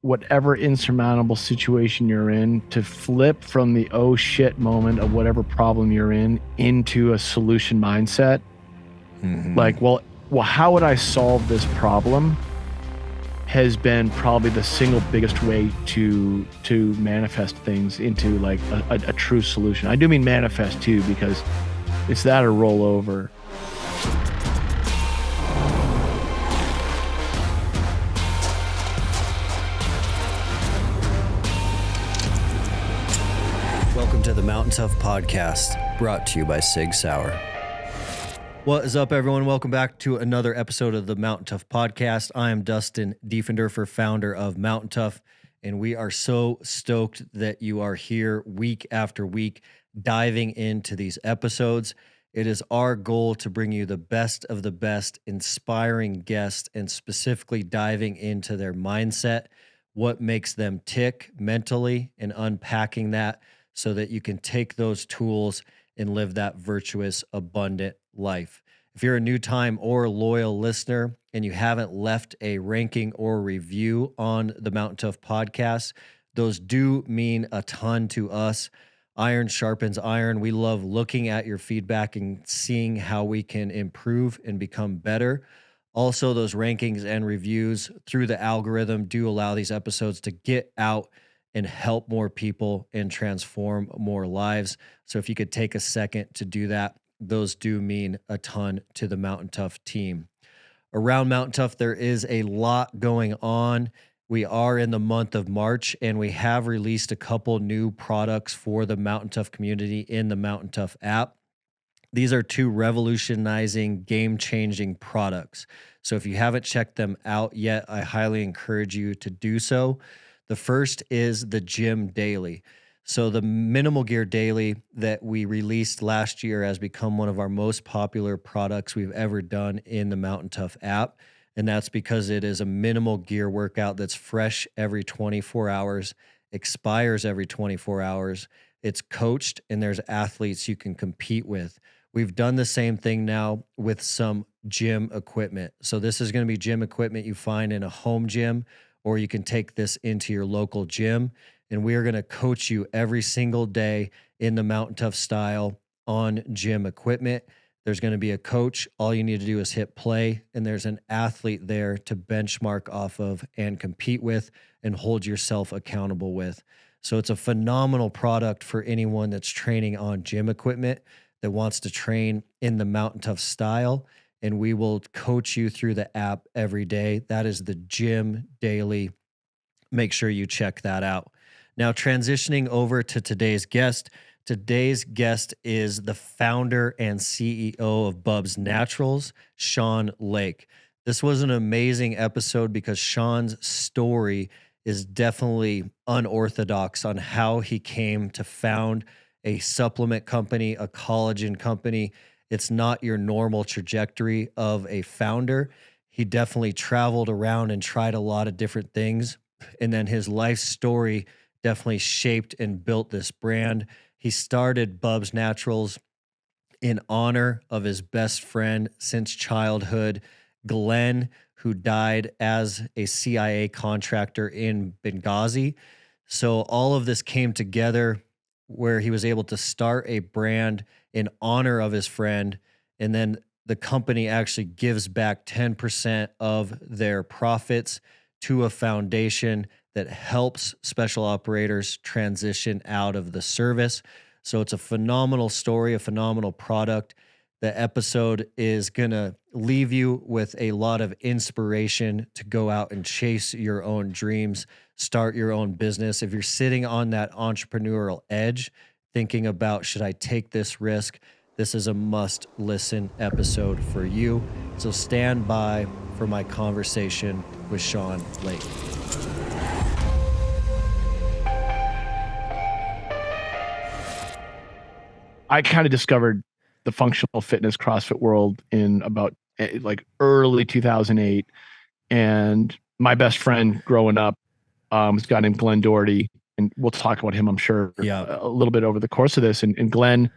whatever insurmountable situation you're in, to flip from the oh shit moment of whatever problem you're in into a solution mindset. Like, well, how would I solve this problem? Has been probably the single biggest way to manifest things into like a true solution. I do mean manifest too, because it's that or roll over. Welcome to the Mountain Tough Podcast, brought to you by Sig Sauer. What is up, everyone? Welcome back to another episode of the Mountain Tough Podcast. I am Dustin Diefenderfer, founder of Mountain Tough, and we are so stoked that you are here week after week diving into these episodes. It is our goal to bring you the best of the best, inspiring guests, and specifically diving into their mindset, what makes them tick mentally, and unpacking that so that you can take those tools and live that virtuous, abundant life. If you're a new time or loyal listener and you haven't left a ranking or review on the Mountain Tough Podcast, those do mean a ton to us. Iron sharpens iron. We love looking at your feedback and seeing how we can improve and become better. Also, those rankings and reviews through the algorithm do allow these episodes to get out and help more people and transform more lives. So if you could take a second to do that, those do mean a ton to the Mountain Tough team. Around Mountain Tough, there is a lot going on. We are in the month of March, and we have released a couple new products for the Mountain Tough community in the Mountain Tough app. These are two revolutionizing, game-changing products. So if you haven't checked them out yet, I highly encourage you to do so. The first is the Gym Daily. So the Minimal Gear Daily that we released last year has become one of our most popular products we've ever done in the Mountain Tough app. And that's because it is a minimal gear workout that's fresh every 24 hours, expires every 24 hours. It's coached, and there's athletes you can compete with. We've done the same thing now with some gym equipment. So this is going to be gym equipment you find in a home gym, or you can take this into your local gym, and we are going to coach you every single day in the Mountain Tough style on gym equipment. There's going to be a coach. All you need to do is hit play, and there's an athlete there to benchmark off of and compete with and hold yourself accountable with. So it's a phenomenal product for anyone that's training on gym equipment that wants to train in the Mountain Tough style, and we will coach you through the app every day. That is the Gym Daily. Make sure you check that out. Now, transitioning over to today's guest. Today's guest is the founder and CEO of BUBS Naturals, Sean Lake. This was an amazing episode because Sean's story is definitely unorthodox on how he came to found a supplement company, a collagen company. It's not your normal trajectory of a founder. He definitely traveled around and tried a lot of different things. And then his life story definitely shaped and built this brand. He started BUBS Naturals in honor of his best friend since childhood, Glen, who died as a CIA contractor in Benghazi. So all of this came together where he was able to start a brand in honor of his friend, and then the company actually gives back 10% of their profits to a foundation that helps special operators transition out of the service. So it's a phenomenal story, a phenomenal product. The episode is going to leave you with a lot of inspiration to go out and chase your own dreams, start your own business. If you're sitting on that entrepreneurial edge, thinking about, should I take this risk? This is a must-listen episode for you. So stand by for my conversation with Sean Lake. I kind of discovered the functional fitness CrossFit world in about like early 2008. And my best friend growing up was a guy named Glen Doherty. And we'll talk about him, I'm sure, a little bit over the course of this. And Glen,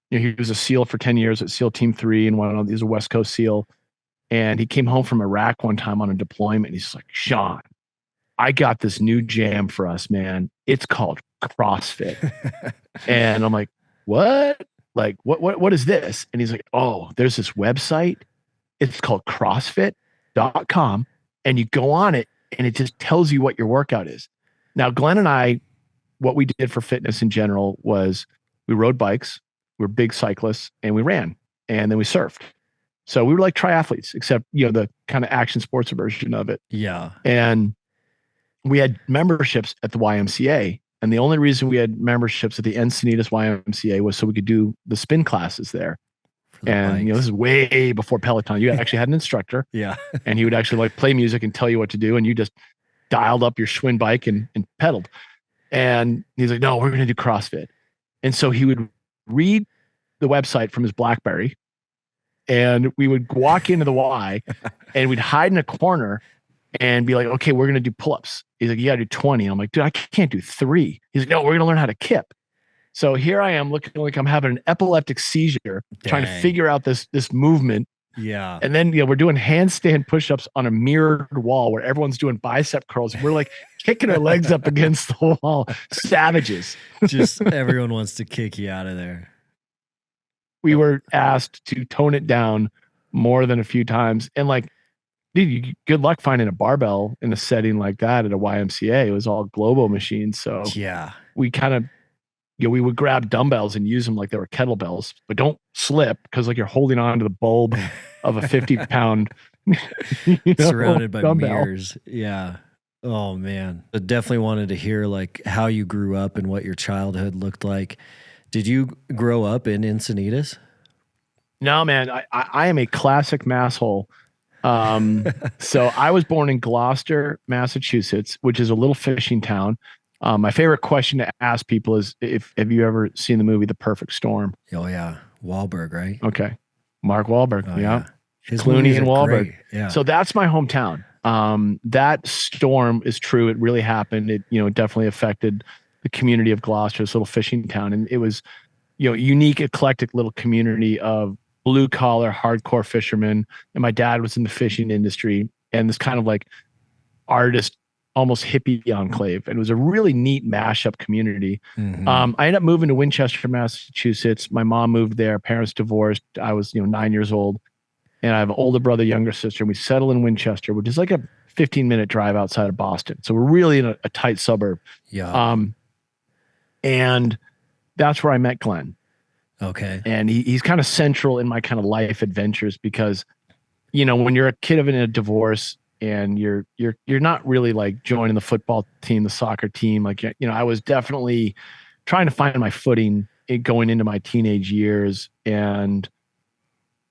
you know, he was a SEAL for 10 years at SEAL Team 3 and one of these, a West Coast SEAL. And he came home from Iraq one time on a deployment. He's like, Sean, I got this new jam for us, man. It's called CrossFit. And I'm like, what? Like, what is this? And he's like, oh, there's this website. It's called CrossFit.com. And you go on it and it just tells you what your workout is. Now, Glen and I, what we did for fitness in general was we rode bikes, we were big cyclists, and we ran, and then we surfed. So we were like triathletes, except, the kind of action sports version of it. Yeah. And we had memberships at the YMCA. And the only reason we had memberships at the Encinitas YMCA was so we could do the spin classes there. And, this is way before Peloton. You actually had an instructor. Yeah. And he would actually like play music and tell you what to do. And you just dialed up your Schwinn bike and pedaled. And he's like, no, we're going to do CrossFit. And so he would read the website from his BlackBerry. And we would walk into the Y and we'd hide in a corner and be like, okay, we're going to do pull-ups. He's like, you got to do 20. And I'm like, dude, I can't do 3. He's like, no, we're going to learn how to kip. So here I am looking like I'm having an epileptic seizure, trying to figure out this movement. Yeah. And then, we're doing handstand push-ups on a mirrored wall where everyone's doing bicep curls. We're like kicking our legs up against the wall. Savages. Just everyone wants to kick you out of there. We were asked to tone it down more than a few times. And like, dude, good luck finding a barbell in a setting like that at a YMCA. It was all Globo machines. So yeah, we kind of, we would grab dumbbells and use them like they were kettlebells, but don't slip because like you're holding on to the bulb of a 50-pound surrounded by dumbbell. mirrors. Yeah. Oh man. I definitely wanted to hear like how you grew up and what your childhood looked like. Did you grow up in Encinitas? No, man. I am a classic masshole. So I was born in Gloucester, Massachusetts, which is a little fishing town. My favorite question to ask people is have you ever seen the movie The Perfect Storm? Oh yeah. Wahlberg, right? Okay. Mark Wahlberg. Oh, yeah. His Clooney and Wahlberg. Great. Yeah. So that's my hometown. That storm is true. It really happened. It, definitely affected the community of Gloucester, this little fishing town. And it was, unique, eclectic little community of blue collar, hardcore fishermen. And my dad was in the fishing industry and this kind of like artist, almost hippie enclave. And it was a really neat mashup community. Mm-hmm. I ended up moving to Winchester, Massachusetts. My mom moved there. Parents divorced. I was, 9 years old. And I have an older brother, younger sister. And we settled in Winchester, which is like a 15-minute drive outside of Boston. So we're really in a tight suburb. Yeah. And that's where I met Glen. Okay. And he's kind of central in my kind of life adventures because, when you're a kid in a divorce and you're not really like joining the football team, the soccer team. Like, I was definitely trying to find my footing going into my teenage years. And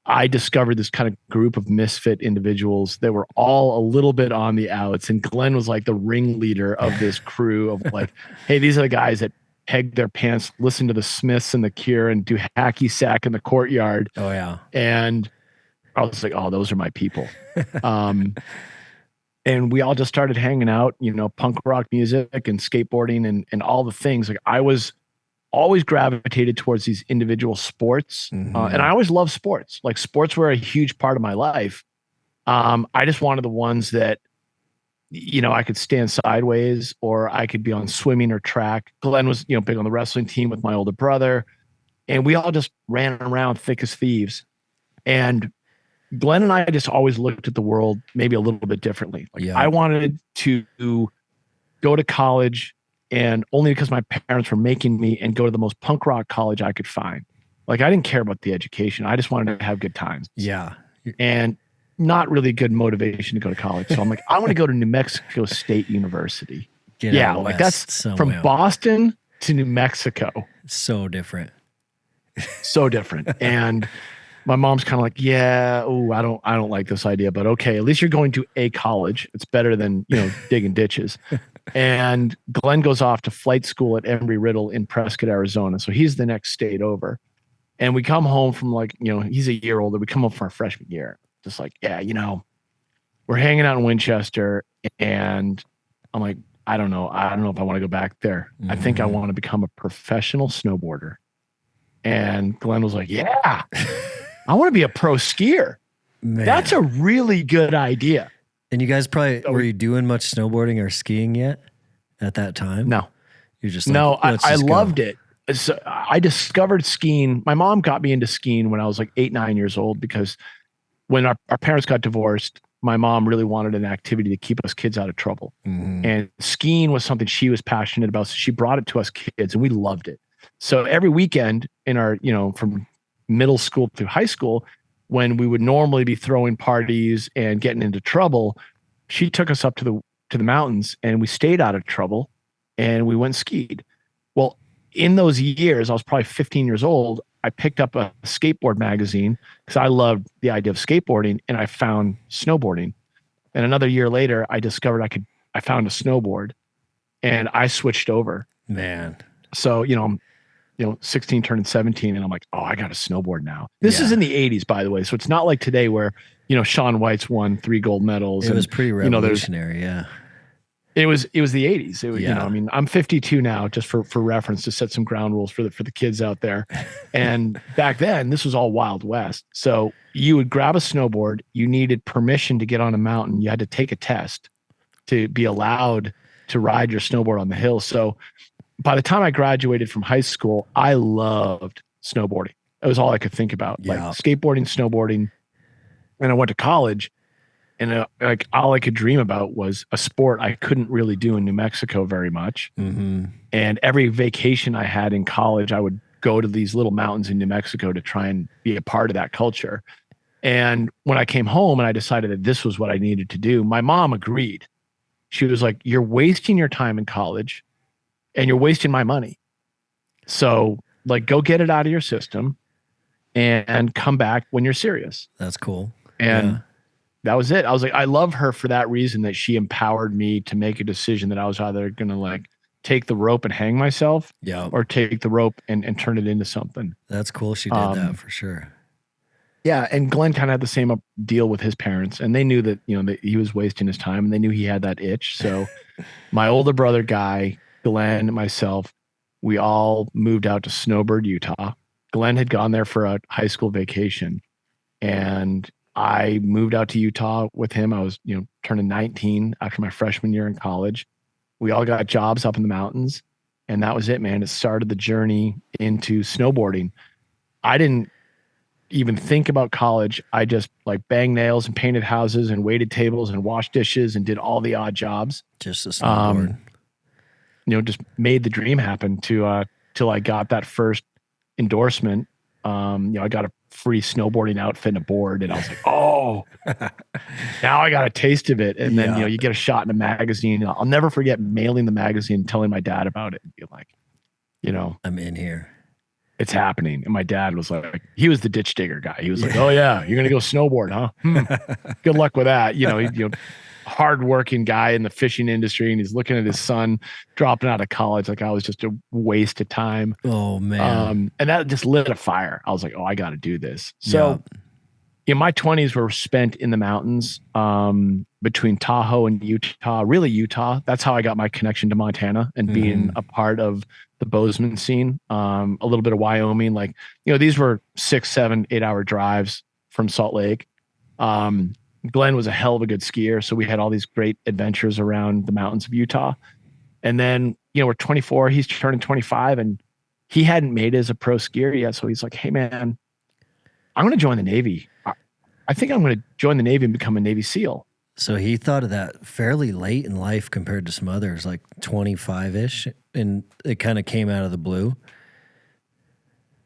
I discovered this kind of group of misfit individuals that were all a little bit on the outs. And Glen was like the ringleader of this crew of like, hey, these are the guys that peg their pants, listen to the Smiths and the Cure and do hacky sack in the courtyard. Oh yeah. And I was like, oh, those are my people. And we all just started hanging out, punk rock music and skateboarding and all the things. Like I was always gravitated towards these individual sports. Mm-hmm. And I always loved sports. Like sports were a huge part of my life. I just wanted the ones that, I could stand sideways or I could be on swimming or track. Glen was, big on the wrestling team with my older brother. And we all just ran around thick as thieves. And Glen and I just always looked at the world maybe a little bit differently. Like I wanted to go to college and only because my parents were making me and go to the most punk rock college I could find. Like I didn't care about the education. I just wanted to have good times. Yeah. And not really good motivation to go to college. So I'm like, I want to go to New Mexico State University. Like that's somewhere. From Boston to New Mexico. So different. So different. And my mom's kind of like, I don't like this idea, but okay, at least you're going to a college. It's better than, digging ditches. And Glen goes off to flight school at Embry-Riddle in Prescott, Arizona. So he's the next state over. And we come home from like, he's a year older. We come home from our freshman year. Just like, we're hanging out in Winchester and I'm like, I don't know if I want to go back there. Mm-hmm. I think I want to become a professional snowboarder. And Glen was like, I want to be a pro skier. Man. That's a really good idea. And you guys probably, were you doing much snowboarding or skiing yet at that time? No. You're just like, No, I just loved it. So I discovered skiing. My mom got me into skiing when I was like 8, 9 years old, because when our parents got divorced, my mom really wanted an activity to keep us kids out of trouble. And skiing was something she was passionate about. So she brought it to us kids and we loved it. So every weekend in our, from middle school through high school, when we would normally be throwing parties and getting into trouble, she took us up to the mountains and we stayed out of trouble and we went and skied. Well, in those years, I was probably 15 years old. I picked up a skateboard magazine because I loved the idea of skateboarding, and I found snowboarding. And another year later, I discovered I found a snowboard, and I switched over. Man. So, 16 turning 17, and I'm like, oh, I got a snowboard now. This is in the 80s, by the way. So it's not like today where, Shaun White's won 3 gold medals. It was pretty revolutionary. Yeah. It was the 80s. I'm 52 now, just for reference, to set some ground rules for the kids out there. And back then, this was all Wild West. So you would grab a snowboard, you needed permission to get on a mountain. You had to take a test to be allowed to ride your snowboard on the hill. So by the time I graduated from high school, I loved snowboarding. It was all I could think about, like skateboarding, snowboarding. And I went to college. And like all I could dream about was a sport I couldn't really do in New Mexico very much. And every vacation I had in college, I would go to these little mountains in New Mexico to try and be a part of that culture. And when I came home and I decided that this was what I needed to do, my mom agreed. She was like, you're wasting your time in college and you're wasting my money. So like, go get it out of your system and come back when you're serious. That's cool. And that was it. I was like, I love her for that reason, that she empowered me to make a decision that I was either going to like take the rope and hang myself or take the rope and turn it into something. That's cool. She did that for sure. Yeah. And Glenn kind of had the same deal with his parents, and they knew that, that he was wasting his time, and they knew he had that itch. So my older brother, Guy, Glenn, and myself, we all moved out to Snowbird, Utah. Glenn had gone there for a high school vacation, and I moved out to Utah with him. I was, turning 19 after my freshman year in college. We all got jobs up in the mountains, and that was it, man. It started the journey into snowboarding. I didn't even think about college. I just like banged nails and painted houses and waited tables and washed dishes and did all the odd jobs. Just a snowboard. Just made the dream happen till I got that first endorsement. I got a free snowboarding outfit and a board, and I was like, oh, now I got a taste of it. And then, you get a shot in a magazine. I'll never forget mailing the magazine, telling my dad about it, and being like, I'm in here. It's happening. And my dad was like, he was the ditch digger guy. He was like, oh yeah, you're going to go snowboard, huh? Good luck with that. Hardworking guy in the fishing industry, and he's looking at his son dropping out of college like I was just a waste of time. Oh man. And that just lit a fire. I was like, oh, I got to do this. So my 20s were spent in the mountains, between Tahoe and Utah, really Utah. That's how I got my connection to Montana and being a part of the Bozeman scene. A little bit of Wyoming, like, these were 6, 7, 8 hour drives from Salt Lake. Glenn was a hell of a good skier, so we had all these great adventures around the mountains of Utah. And then, we're 24, he's turning 25, and he hadn't made it as a pro skier yet. So he's like, hey man, I'm going to join the Navy. I think I'm going to join the Navy and become a Navy SEAL. So he thought of that fairly late in life compared to some others, like 25-ish, and it kind of came out of the blue.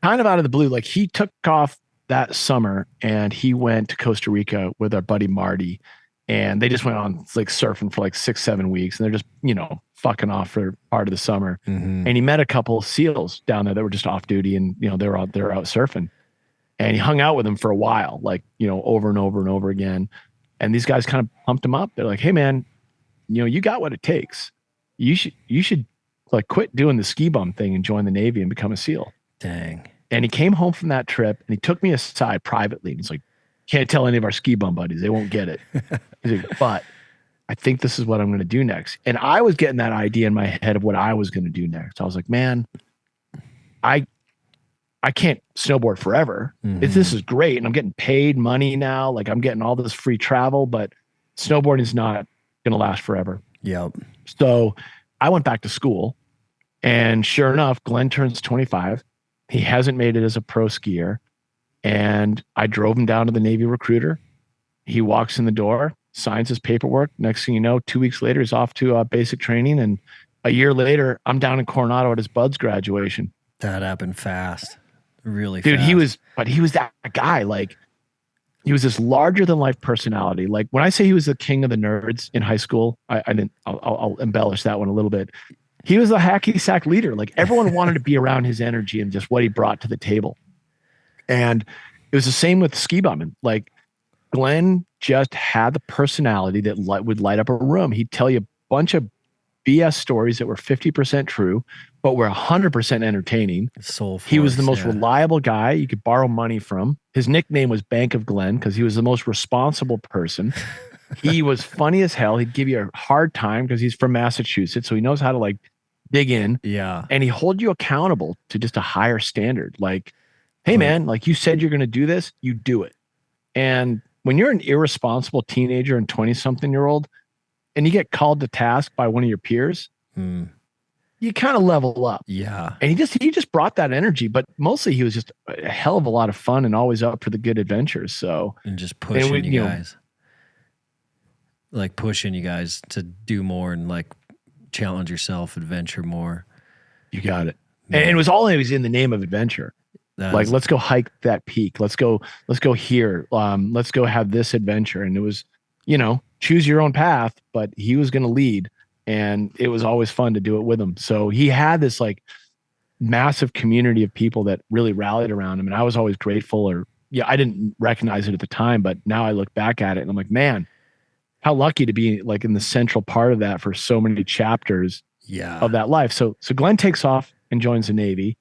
Kind of out of the blue. Like, he took off that summer and he went to Costa Rica with our buddy Marty, and they just went on like surfing for like 6, 7 weeks, and they're just, fucking off for part of the summer. And he met a couple of SEALs down there that were just off duty, and, they were out surfing, and he hung out with them for a while, like, over and over and over again. And these guys kind of pumped him up. They're like, hey man, you got what it takes. You should like quit doing the ski bum thing and join the Navy and become a SEAL. Dang. And he came home from that trip and he took me aside privately. And he's like, can't tell any of our ski bum buddies. They won't get it. He's like, but I think this is what I'm going to do next. And I was getting that idea in my head of what I was going to do next. I was like, man, I can't snowboard forever. This is great. And I'm getting paid money now. Like, I'm getting all this free travel, but snowboarding is not going to last forever. Yep. So I went back to school, and sure enough, Glen turns 25. He hasn't made it as a pro skier. And I drove him down to the Navy recruiter. He walks in the door, signs his paperwork. Next thing you know, 2 weeks later, he's off to basic training. And a year later, I'm down in Coronado at his BUBS graduation. That happened fast. Really Dude, fast. he was that guy. Like, he was this larger than life personality. Like, when I say he was the king of the nerds in high school, I'll embellish that one a little bit. He was a hacky sack leader. Like, everyone wanted to be around his energy and just what he brought to the table. And it was the same with ski bumming. Like, Glen just had the personality that would light up a room. He'd tell you a bunch of BS stories that were 50% true, but were 100% entertaining. He was the most reliable guy you could borrow money from. His nickname was Bank of Glen because he was the most responsible person. He was funny as hell. He'd give you a hard time because he's from Massachusetts, so he knows how to like dig in. Yeah. And he hold you accountable to just a higher standard. Like, hey man, like you said you're going to do this, you do it. And when you're an irresponsible teenager and 20-something-year-old and you get called to task by one of your peers, you kind of level up. Yeah. And he just brought that energy, but mostly he was just a hell of a lot of fun and always up for the good adventures. So, and just pushing you guys. Like pushing you guys to do more and like challenge yourself, adventure more. You got it. Yeah. And it was always in the name of adventure. Like, let's go hike that peak. Let's go here. Let's go have this adventure. And it was, choose your own path, but he was going to lead, and it was always fun to do it with him. So he had this like massive community of people that really rallied around him. And I was always grateful, I didn't recognize it at the time, but now I look back at it and I'm like, man, how lucky to be like in the central part of that for so many chapters of that life. So Glen takes off and joins the Navy.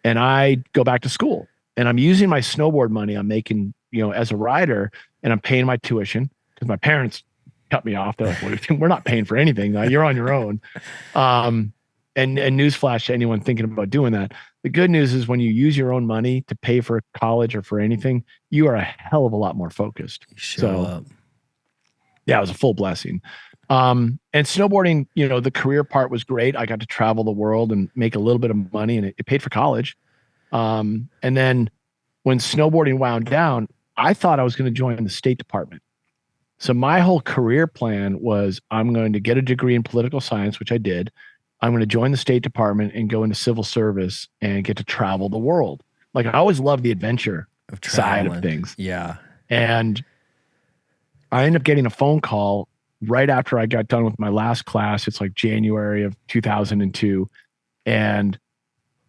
And I go back to school, and I'm using my snowboard money I'm making, as a rider, and I'm paying my tuition because my parents cut me off. They're like, we're not paying for anything. You're on your own. And newsflash to anyone thinking about doing that. The good news is when you use your own money to pay for college or for anything, you are a hell of a lot more focused. Yeah, it was a full blessing. And snowboarding, the career part was great. I got to travel the world and make a little bit of money, and it paid for college. And then when snowboarding wound down, I thought I was going to join the State Department. So my whole career plan was I'm going to get a degree in political science, which I did. I'm going to join the State Department and go into civil service and get to travel the world. Like, I always loved the adventure side of things. Yeah. And I ended up getting a phone call right after I got done with my last class. It's like January of 2002. And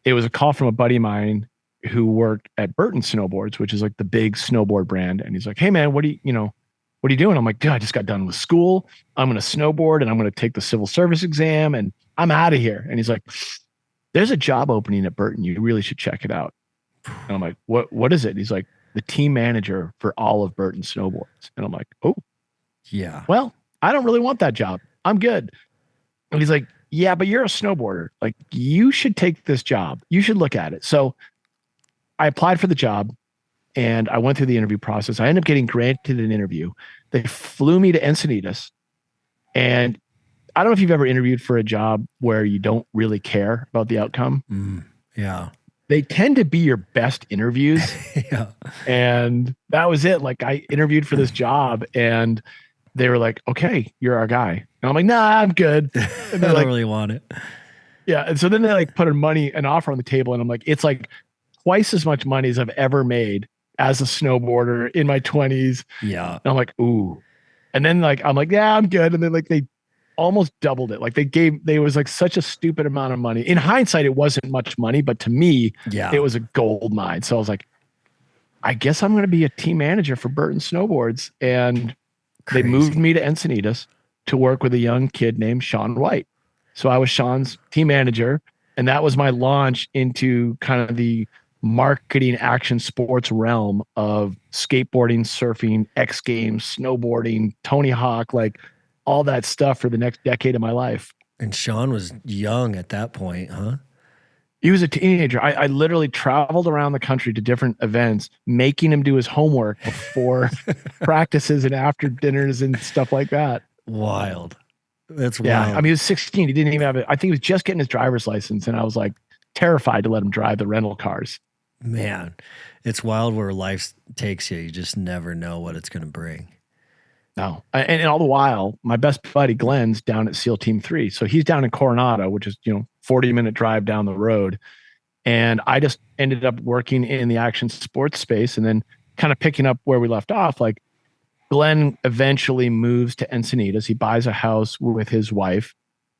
it was a call from a buddy of mine who worked at Burton Snowboards, which is like the big snowboard brand. And he's like, hey man, what are you doing? I'm like, dude, I just got done with school. I'm going to snowboard and I'm going to take the civil service exam and I'm out of here. And he's like, there's a job opening at Burton. You really should check it out. And I'm like, what is it? And he's like, the team manager for all of Burton Snowboards. And I'm like, oh, yeah. Well, I don't really want that job. I'm good. And he's like, yeah, but you're a snowboarder. Like, you should take this job. You should look at it. So I applied for the job and I went through the interview process. I ended up getting granted an interview. They flew me to Encinitas. And I don't know if you've ever interviewed for a job where you don't really care about the outcome. Yeah. They tend to be your best interviews. Yeah. And that was it. Like, I interviewed for this job and they were like, okay, you're our guy. And I'm like, nah, I'm good. And I don't really want it. Yeah. And so then they like put an offer on the table. And I'm like, it's like twice as much money as I've ever made as a snowboarder in my 20s. Yeah. And I'm like, ooh. And then like, I'm like, yeah, I'm good. And then like, they almost doubled it. Like they was like such a stupid amount of money. In hindsight, it wasn't much money, but to me, it was a gold mine. So I was like, I guess I'm going to be a team manager for Burton Snowboards. And they moved me to Encinitas to work with a young kid named Sean White. So I was Sean's team manager, and that was my launch into kind of the marketing action sports realm of skateboarding, surfing, X Games, snowboarding, Tony Hawk, like all that stuff for the next decade of my life. And Sean was young at that point, huh? He was a teenager. I literally traveled around the country to different events, making him do his homework before practices and after dinners and stuff like that. Wild. That's Yeah. wild. I mean, he was 16. He didn't even have it. I think he was just getting his driver's license. And I was like terrified to let him drive the rental cars. Man, it's wild where life takes you. You just never know what it's going to bring. No. And all the while, my best buddy Glenn's down at SEAL Team 3. So he's down in Coronado, which is, 40-minute drive down the road. And I just ended up working in the action sports space and then kind of picking up where we left off. Like Glenn eventually moves to Encinitas. He buys a house with his wife.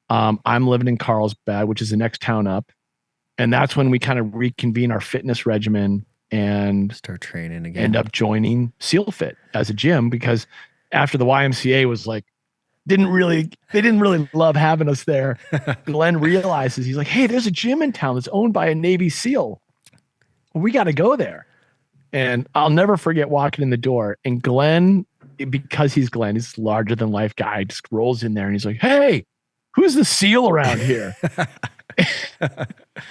I'm living in Carlsbad, which is the next town up. And that's when we kind of reconvene our fitness regimen and start training again. End up joining SEAL Fit as a gym because after the YMCA was like, they didn't really love having us there. Glenn realizes, he's like, hey, there's a gym in town that's owned by a Navy SEAL. We got to go there. And I'll never forget walking in the door and Glenn, because he's Glenn, he's this larger than life guy, just rolls in there and he's like, hey, who's the SEAL around here?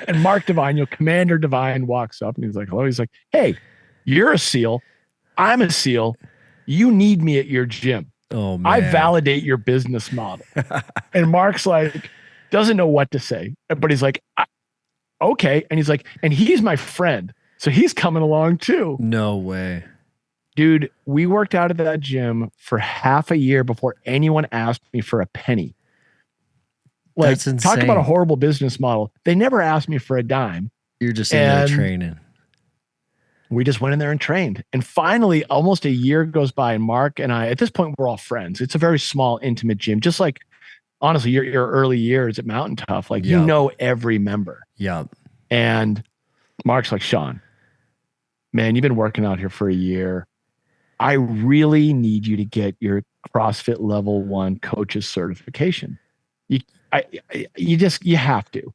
And Mark Devine, Commander Devine walks up and he's like, hello. He's like, hey, you're a SEAL. I'm a SEAL. You need me at your gym. Oh, man. I validate your business model. And Mark's like, doesn't know what to say, but he's like, okay. And he's like, and he's my friend. So he's coming along too. No way. Dude, we worked out at that gym for half a year before anyone asked me for a penny. Like, that's insane. Talk about a horrible business model. They never asked me for a dime. You're just in there training. We just went in there and trained. And finally, almost a year goes by and Mark and I, at this point, we're all friends. It's a very small, intimate gym. Just like, honestly, your early years at Mountain Tough, like, you know every member. Yep. And Mark's like, Sean, man, you've been working out here for a year. I really need you to get your CrossFit level 1 coach's certification. You have to.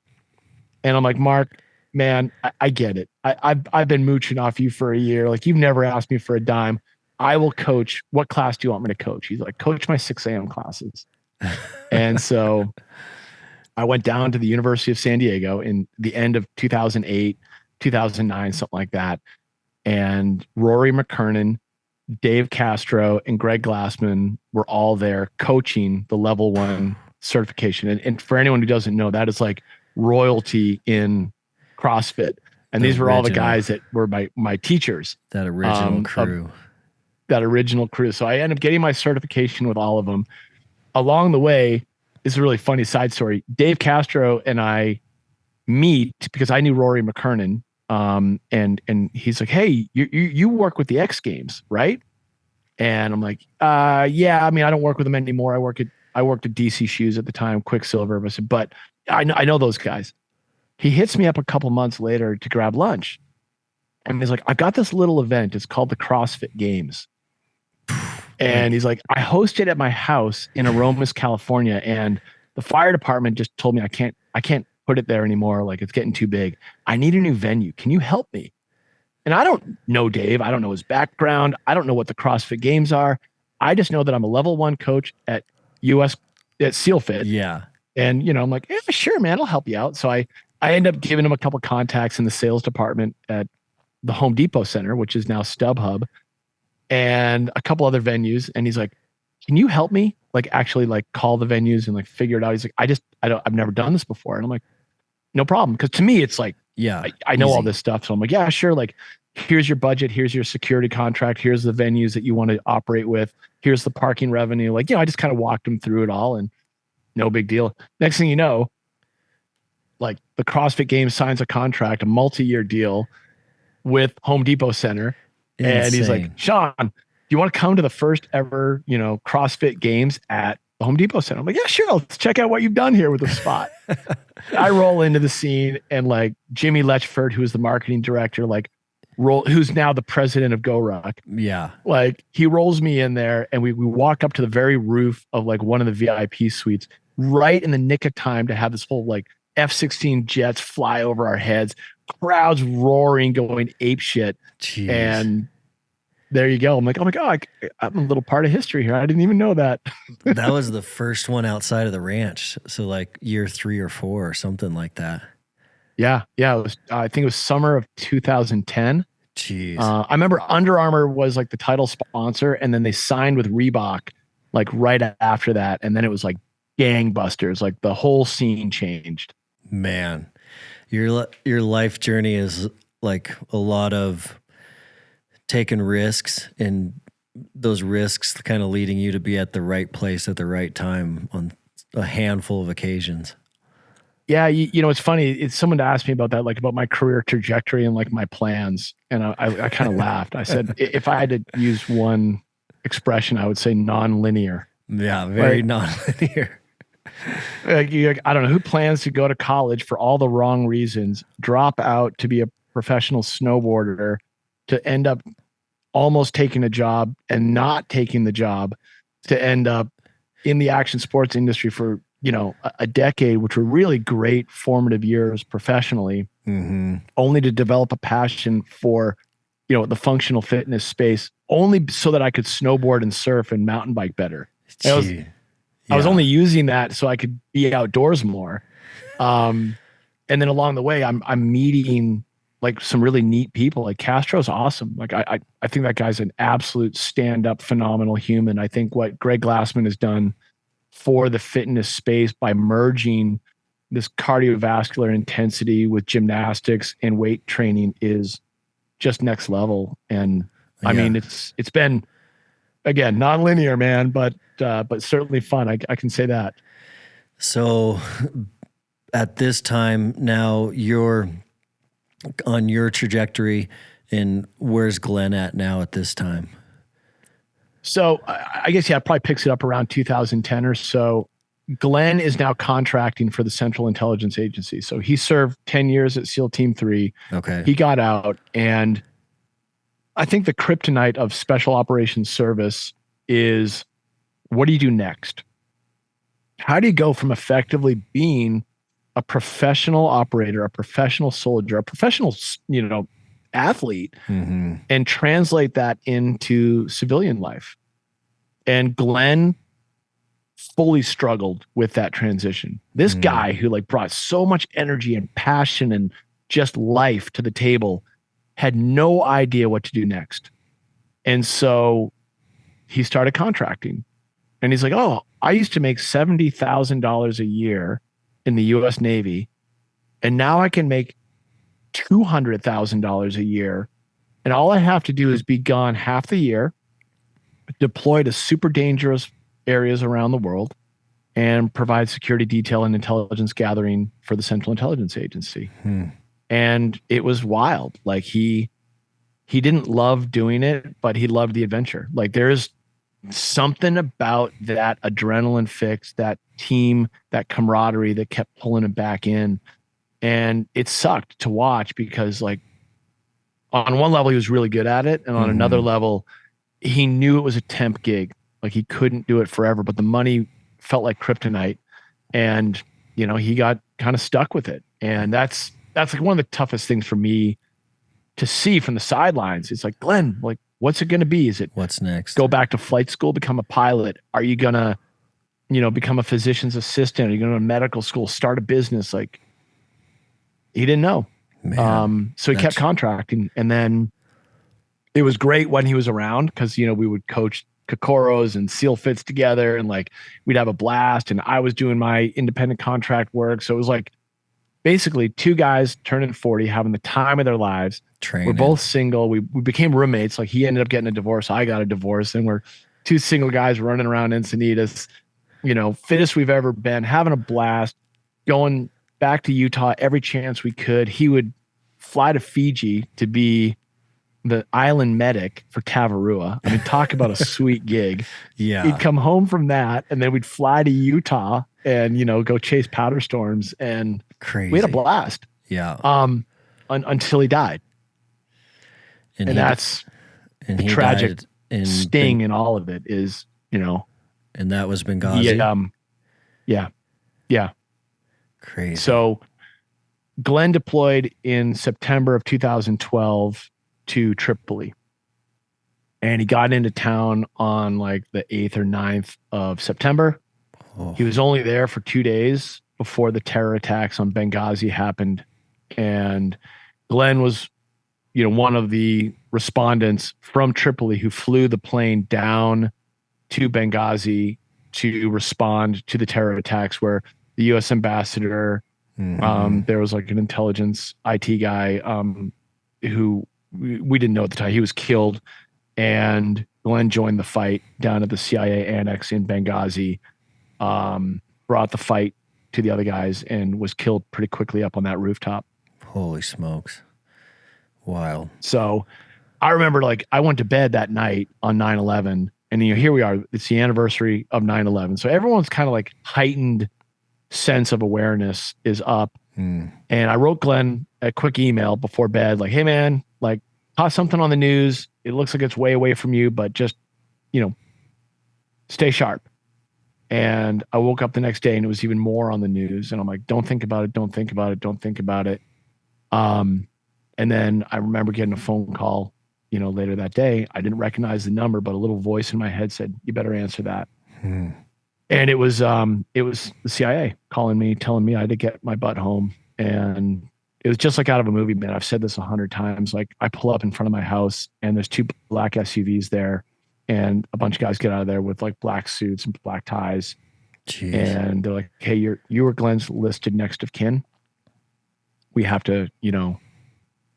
And I'm like, Mark, man, I get it. I've been mooching off you for a year. Like, you've never asked me for a dime. I will coach. What class do you want me to coach? He's like, coach my 6 a.m. classes. And so I went down to the University of San Diego in the end of 2008, 2009, something like that. And Rory McKernan, Dave Castro, and Greg Glassman were all there coaching the level 1 certification. And for anyone who doesn't know, that is like royalty in CrossFit. And these were all the guys that were my teachers. That original crew. That original crew. So I ended up getting my certification with all of them. Along the way, this is a really funny side story. Dave Castro and I meet because I knew Rory McKernan. And he's like, hey, you work with the X Games, right? And I'm like, yeah, I mean, I don't work with them anymore. I worked at DC Shoes at the time, Quicksilver. I said, but I know those guys. He hits me up a couple months later to grab lunch. And he's like, I've got this little event. It's called the CrossFit Games. And he's like, I host it at my house in Aromas, California. And the fire department just told me I can't put it there anymore. Like, it's getting too big. I need a new venue. Can you help me? And I don't know Dave. I don't know his background. I don't know what the CrossFit Games are. I just know that I'm a level 1 coach at SEAL Fit. Yeah. And, I'm like, yeah, sure, man, I'll help you out. So I end up giving him a couple contacts in the sales department at the Home Depot Center, which is now StubHub, and a couple other venues. And he's like, can you help me? Like, actually, like, call the venues and like figure it out. He's like, I've never done this before. And I'm like, no problem. Cause to me, it's like, yeah, I know all this stuff. So I'm like, yeah, sure. Like, here's your budget. Here's your security contract. Here's the venues that you want to operate with. Here's the parking revenue. Like, I just kind of walked him through it all and no big deal. Next thing you know, like, the CrossFit Games signs a contract, a multi-year deal with Home Depot Center. Insane. And he's like, Sean, do you want to come to the first ever, CrossFit Games at the Home Depot Center? I'm like, yeah, sure. Let's check out what you've done here with the spot. I roll into the scene and like Jimmy Letchford, who is the marketing director, who's now the president of GoRuck. Yeah. Like, he rolls me in there and we walk up to the very roof of like one of the VIP suites right in the nick of time to have this whole like F-16 jets fly over our heads, crowds roaring, going ape shit. Jeez. And there you go. I'm like, oh my God, I'm a little part of history here. I didn't even know that. That was the first one outside of the ranch. So like year 3 or 4 or something like that. Yeah. Yeah. It was, I think it was summer of 2010. Jeez. I remember Under Armour was like the title sponsor, and then they signed with Reebok like right after that. And then it was like gangbusters, like the whole scene changed. Man, your life journey is like a lot of taking risks, and those risks kind of leading you to be at the right place at the right time on a handful of occasions. Yeah, you know, it's funny. It's someone to ask me about that, like about my career trajectory and like my plans. And I kind of laughed. I said, if I had to use one expression, I would say non-linear. Yeah, very non-linear. I don't know who plans to go to college for all the wrong reasons, drop out to be a professional snowboarder, to end up almost taking a job and not taking the job, to end up in the action sports industry for, you know, a decade, which were really great formative years professionally, only to develop a passion for, you know, the functional fitness space, only so that I could snowboard and surf and mountain bike better. I was only using that so I could be outdoors more. And then along the way, I'm meeting like some really neat people. Like Castro's awesome. Like I think that guy's an absolute stand-up, phenomenal human. I think what Greg Glassman has done for the fitness space by merging this cardiovascular intensity with gymnastics and weight training is just next level. And I mean, it's been, again, non-linear, man, but certainly fun. I can say that. So at this time now, you're on your trajectory, and where's Glen at now at this time? So I guess, yeah, it probably picks it up around 2010 or so. Glen is now contracting for the Central Intelligence Agency. So he served 10 years at SEAL Team 3. Okay. He got out, and I think the kryptonite of special operations service is, what do you do next? How do you go from effectively being a professional operator, a professional soldier, a professional, you know, athlete, and translate that into civilian life? And Glen fully struggled with that transition. This guy who like brought so much energy and passion and just life to the table had no idea what to do next. And so he started contracting, and he's like, oh, I used to make $70,000 a year in the US Navy, and now I can make $200,000 a year. And all I have to do is be gone half the year, deploy to super dangerous areas around the world, and provide security detail and intelligence gathering for the Central Intelligence Agency. And it was wild. Like he didn't love doing it, but he loved the adventure. Like there's something about that adrenaline fix, that team, that camaraderie that kept pulling him back in. And it sucked to watch because, like, on one level, he was really good at it. And on another level, he knew it was a temp gig. Like he couldn't do it forever, but the money felt like kryptonite. And, you know, he got kind of stuck with it. And that's like one of the toughest things for me to see from the sidelines. It's like, Glen, like, what's it going to be? Is it what's next? Go back to flight school, become a pilot? Are you going to, you know, become a physician's assistant? Are you going to go to medical school, start a business? Like, he didn't know. So he kept contracting. And then it was great when he was around because, you know, we would coach Kokoros and SEAL fits together, and like we'd have a blast. And I was doing my independent contract work. So it was like basically two guys turning 40, having the time of their lives. Training. We're both single. We became roommates. Like he ended up getting a divorce. I got a divorce. And we're two single guys running around Encinitas, you know, fittest we've ever been, having a blast, going back to Utah every chance we could. He would fly to Fiji to be the island medic for Tavarua. I mean, talk about a sweet gig. Yeah. He'd come home from that, and then we'd fly to Utah and, you know, go chase powder storms. And crazy. We had a blast. Yeah. Until he died. And that's the tragic sting in all of it is, you know. And that was Benghazi. Yeah. Crazy. So Glen deployed in September of 2012 to Tripoli. And he got into town on like the 8th or 9th of September. He was only there for 2 days before the terror attacks on Benghazi happened. And Glen was, one of the respondents from Tripoli who flew the plane down to Benghazi to respond to the terror attacks, where the U.S. ambassador, there was like an intelligence IT guy who we didn't know at the time. He was killed, and Glen joined the fight down at the CIA annex in Benghazi, brought the fight to the other guys, and was killed pretty quickly up on that rooftop. Holy smokes. Wild. So I remember, like, I went to bed that night on 9/11, and here we are. It's the anniversary of 9/11. So everyone's kind of like heightened sense of awareness is up. And I wrote Glen a quick email before bed, like, hey man, like, saw something on the news. It looks like it's way away from you, but just, stay sharp. And I woke up the next day and it was even more on the news. And I'm like, don't think about it. Don't think about it. Don't think about it. And then I remember getting a phone call, later that day. I didn't recognize the number, but a little voice in my head said, you better answer that. And it was the CIA calling me, telling me I had to get my butt home. And it was just like out of a movie, man. I've said this 100 times. Like, I pull up in front of my house and there's 2 black SUVs there, and a bunch of guys get out of there with like black suits and black ties. Jeez. And they're like, hey, you were Glen's listed next of kin. We have to,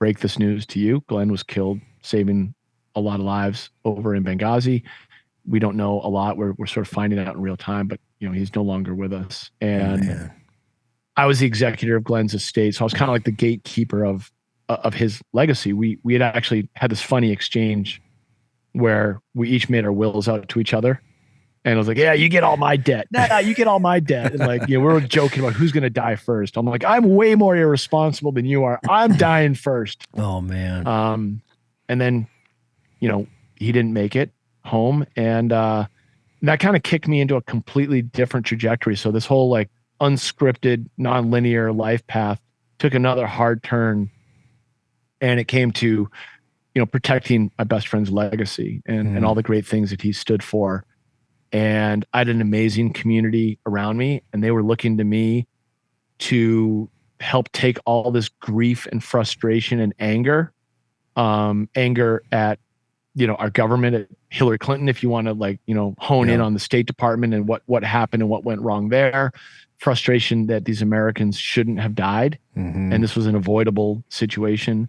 break this news to you. Glen was killed saving a lot of lives over in Benghazi. We don't know a lot. We're sort of finding out in real time, but he's no longer with us. And I was the executor of Glen's estate, so I was kind of like the gatekeeper of his legacy. We had actually had this funny exchange where we each made our wills out to each other. And I was like, yeah, you get all my debt. Nah, you get all my debt. And like, we were joking about who's going to die first. I'm like, I'm way more irresponsible than you are. I'm dying first. Oh, man. And then, he didn't make it home. And that kind of kicked me into a completely different trajectory. So this whole like unscripted, nonlinear life path took another hard turn. And it came to, protecting my best friend's legacy and all the great things that he stood for. And I had an amazing community around me, and they were looking to me to help take all this grief and frustration and anger at, our government, at Hillary Clinton, if you want to like, hone in on the State Department and what happened and what went wrong there, frustration that these Americans shouldn't have died. And this was an avoidable situation.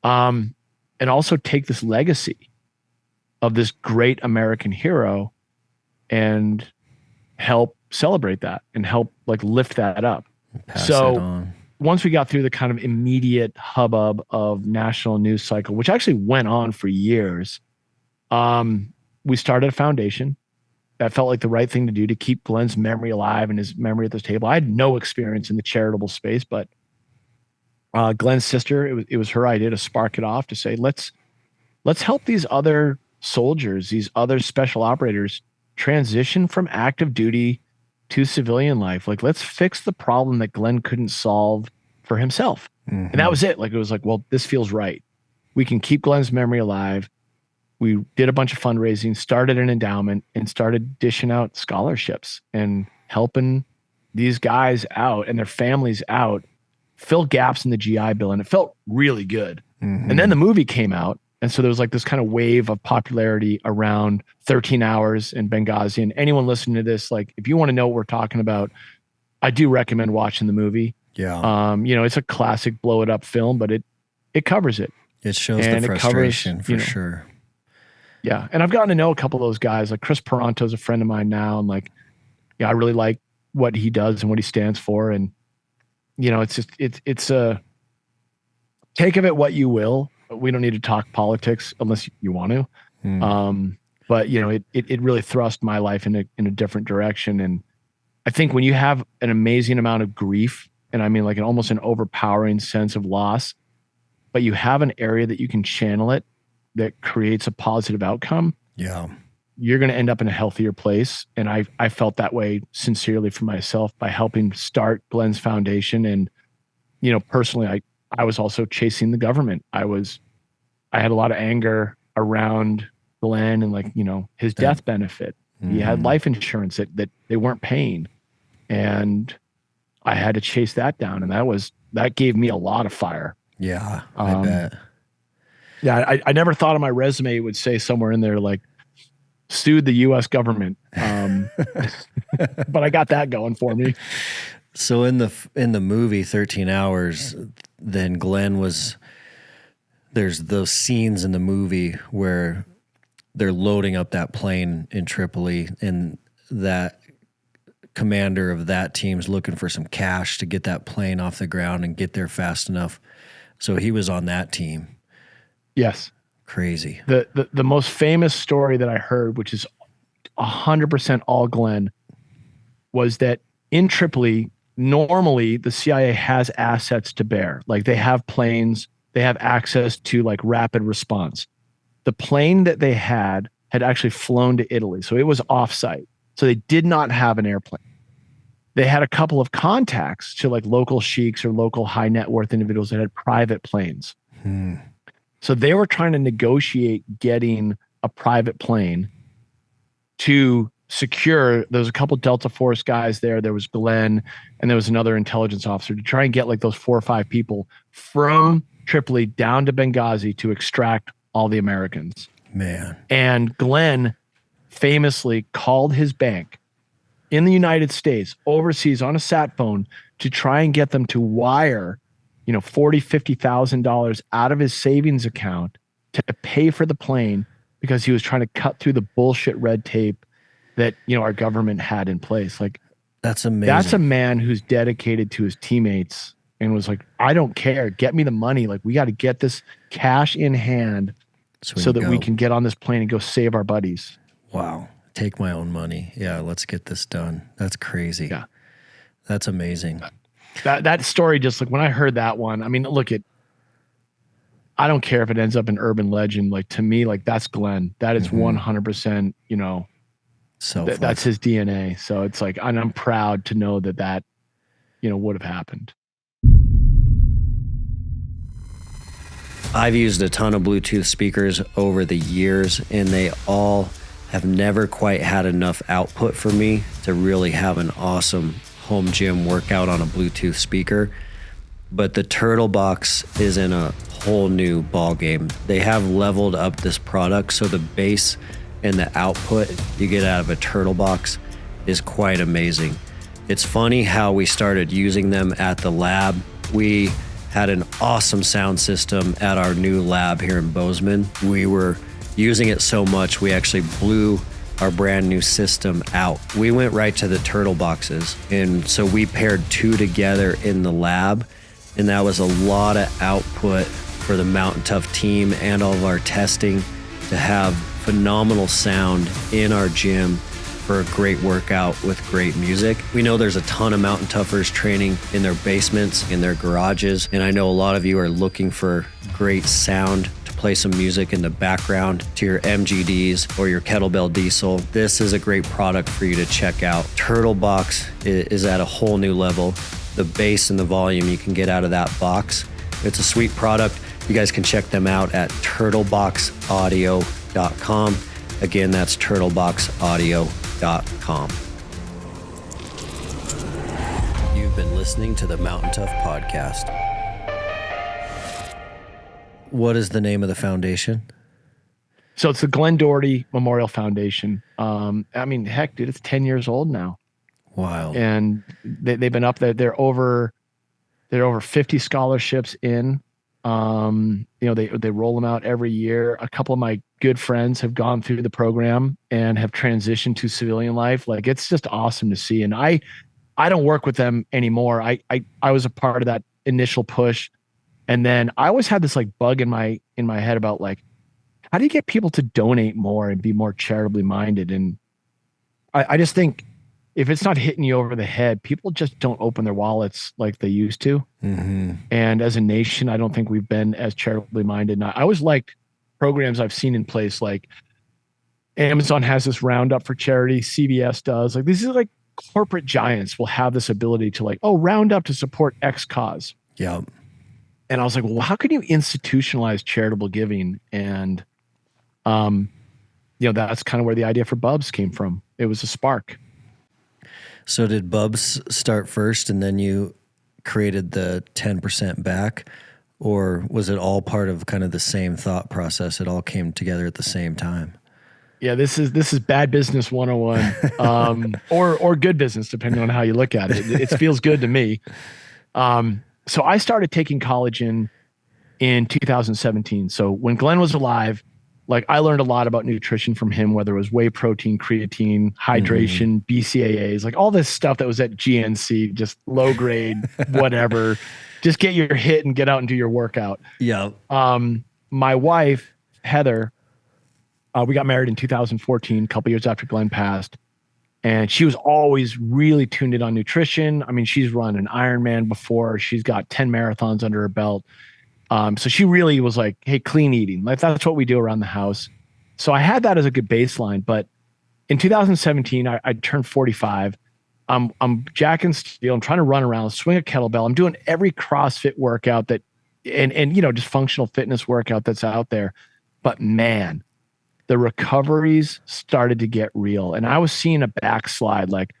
And also take this legacy of this great American hero and help celebrate that and help like lift that up. So once we got through the kind of immediate hubbub of national news cycle, which actually went on for years, we started a foundation that felt like the right thing to do to keep Glen's memory alive and his memory at this table. I had no experience in the charitable space, but Glen's sister, it was her idea to spark it off, to say, let's help these other soldiers, these other special operators transition from active duty to civilian life. Like, let's fix the problem that Glen couldn't solve for himself. And that was it. Like, it was like, well, this feels right. We can keep Glen's memory alive. We did a bunch of fundraising, started an endowment, and started dishing out scholarships and helping these guys out and their families out, fill gaps in the GI Bill. And it felt really good. And then the movie came out. And so there was like this kind of wave of popularity around 13 Hours in Benghazi. And anyone listening to this, like, if you want to know what we're talking about, I do recommend watching the movie. Yeah. It's a classic blow it up film, but it covers it. It shows the frustration for sure. Yeah. And I've gotten to know a couple of those guys. Like Chris Peranto is a friend of mine now. And like, I really like what he does and what he stands for. And, it's a take of it what you will. We don't need to talk politics unless you want to. But it really thrust my life in a different direction. And I think when you have an amazing amount of grief, and I mean like almost an overpowering sense of loss, but you have an area that you can channel it that creates a positive outcome. Yeah. You're going to end up in a healthier place. And I felt that way sincerely for myself by helping start Glen's foundation. And, personally, I was also chasing the government. I had a lot of anger around Glen and like, his death benefit. He had life insurance that they weren't paying. And I had to chase that down. And that gave me a lot of fire. Yeah, I bet. Yeah, I never thought on my resume it would say somewhere in there like sued the U.S. government, but I got that going for me. So in the movie 13 Hours, then Glenn there's those scenes in the movie where they're loading up that plane in Tripoli, and that commander of that team's looking for some cash to get that plane off the ground and get there fast enough. So he was on that team. Yes. Crazy. The most famous story that I heard, which is 100% all Glenn, was that in Tripoli, normally the CIA has assets to bear. Like they have planes, they have access to like rapid response. The plane that they had actually flown to Italy. So it was offsite. So they did not have an airplane. They had a couple of contacts to like local sheiks or local high net worth individuals that had private planes. So they were trying to negotiate getting a private plane to secure. There was a couple Delta Force guys there. There was Glenn, and there was another intelligence officer to try and get like those 4 or 5 people from Tripoli down to Benghazi to extract all the Americans. Man. And Glenn famously called his bank in the United States overseas on a sat phone to try and get them to wire $40,000, $50,000 out of his savings account to pay for the plane, because he was trying to cut through the bullshit red tape that, our government had in place. Like, that's amazing. That's a man who's dedicated to his teammates and was like, I don't care. Get me the money. Like, we got to get this cash in hand so that we can get on this plane and go save our buddies. Wow. Take my own money. Yeah. Let's get this done. That's crazy. Yeah. That's amazing. That story, just like when I heard that one, I mean, I don't care if it ends up in urban legend. Like, to me, like, that's Glenn. That is 100%, that's his DNA. So it's like, and I'm proud to know that would have happened. I've used a ton of Bluetooth speakers over the years, and they all have never quite had enough output for me to really have an awesome home gym workout on a Bluetooth speaker. But the Turtle Box is in a whole new ball game. They have leveled up this product, so the bass and the output you get out of a Turtle Box is quite amazing. It's funny how we started using them at the lab. We had an awesome sound system at our new lab here in Bozeman. We were using it so much, we actually blew our brand new system out. We went right to the Turtle Boxes. And so we paired 2 together in the lab. And that was a lot of output for the Mountain Tough team and all of our testing to have phenomenal sound in our gym for a great workout with great music. We know there's a ton of Mountain Toughers training in their basements, in their garages. And I know a lot of you are looking for great sound to play some music in the background to your MGDs or your kettlebell diesel. This is a great product for you to check out. Turtle Box is at a whole new level. The bass and the volume you can get out of that box. It's a sweet product. You guys can check them out at turtleboxaudio.com. Again, that's turtleboxaudio.com. You've been listening to the Mountain Tough Podcast. What is the name of the foundation? So it's the Glen Doherty Memorial Foundation. I mean, heck, dude, it's 10 years old now. Wow. And they've been up there. They're over 50 scholarships in. They roll them out every year. A couple of my good friends have gone through the program and have transitioned to civilian life. Like, it's just awesome to see. And I don't work with them anymore. I was a part of that initial push. And then I always had this like bug in my head about like, how do you get people to donate more and be more charitably minded? And I just think if it's not hitting you over the head, people just don't open their wallets like they used to. Mm-hmm. And as a nation, I don't think we've been as charitably minded. And I always liked programs I've seen in place, like Amazon has this roundup for charity, CVS does. Like, these are like corporate giants will have this ability to like, oh, round up to support X cause. Yeah. And I was like, well, how can you institutionalize charitable giving? And, that's kind of where the idea for Bubs came from. It was a spark. So did Bubs start first and then you created the 10% back, or was it all part of kind of the same thought process? It all came together at the same time. Yeah, this is bad business 101, or good business, depending on how you look at it. It feels good to me. So I started taking collagen in 2017. So when Glenn was alive, like I learned a lot about nutrition from him, whether it was whey protein, creatine, hydration, BCAAs, like all this stuff that was at GNC, just low grade, whatever. Just get your hit and get out and do your workout. Yeah. My wife, Heather, we got married in 2014, a couple years after Glenn passed. And she was always really tuned in on nutrition. I mean, she's run an Ironman before. She's got 10 marathons under her belt. So she really was like, hey, clean eating. Like that's what we do around the house. So I had that as a good baseline. But in 2017, I turned 45. I'm jacking steel. I'm trying to run around, swing a kettlebell. I'm doing every CrossFit workout that, and just functional fitness workout that's out there. But man, the recoveries started to get real. And I was seeing a backslide, like,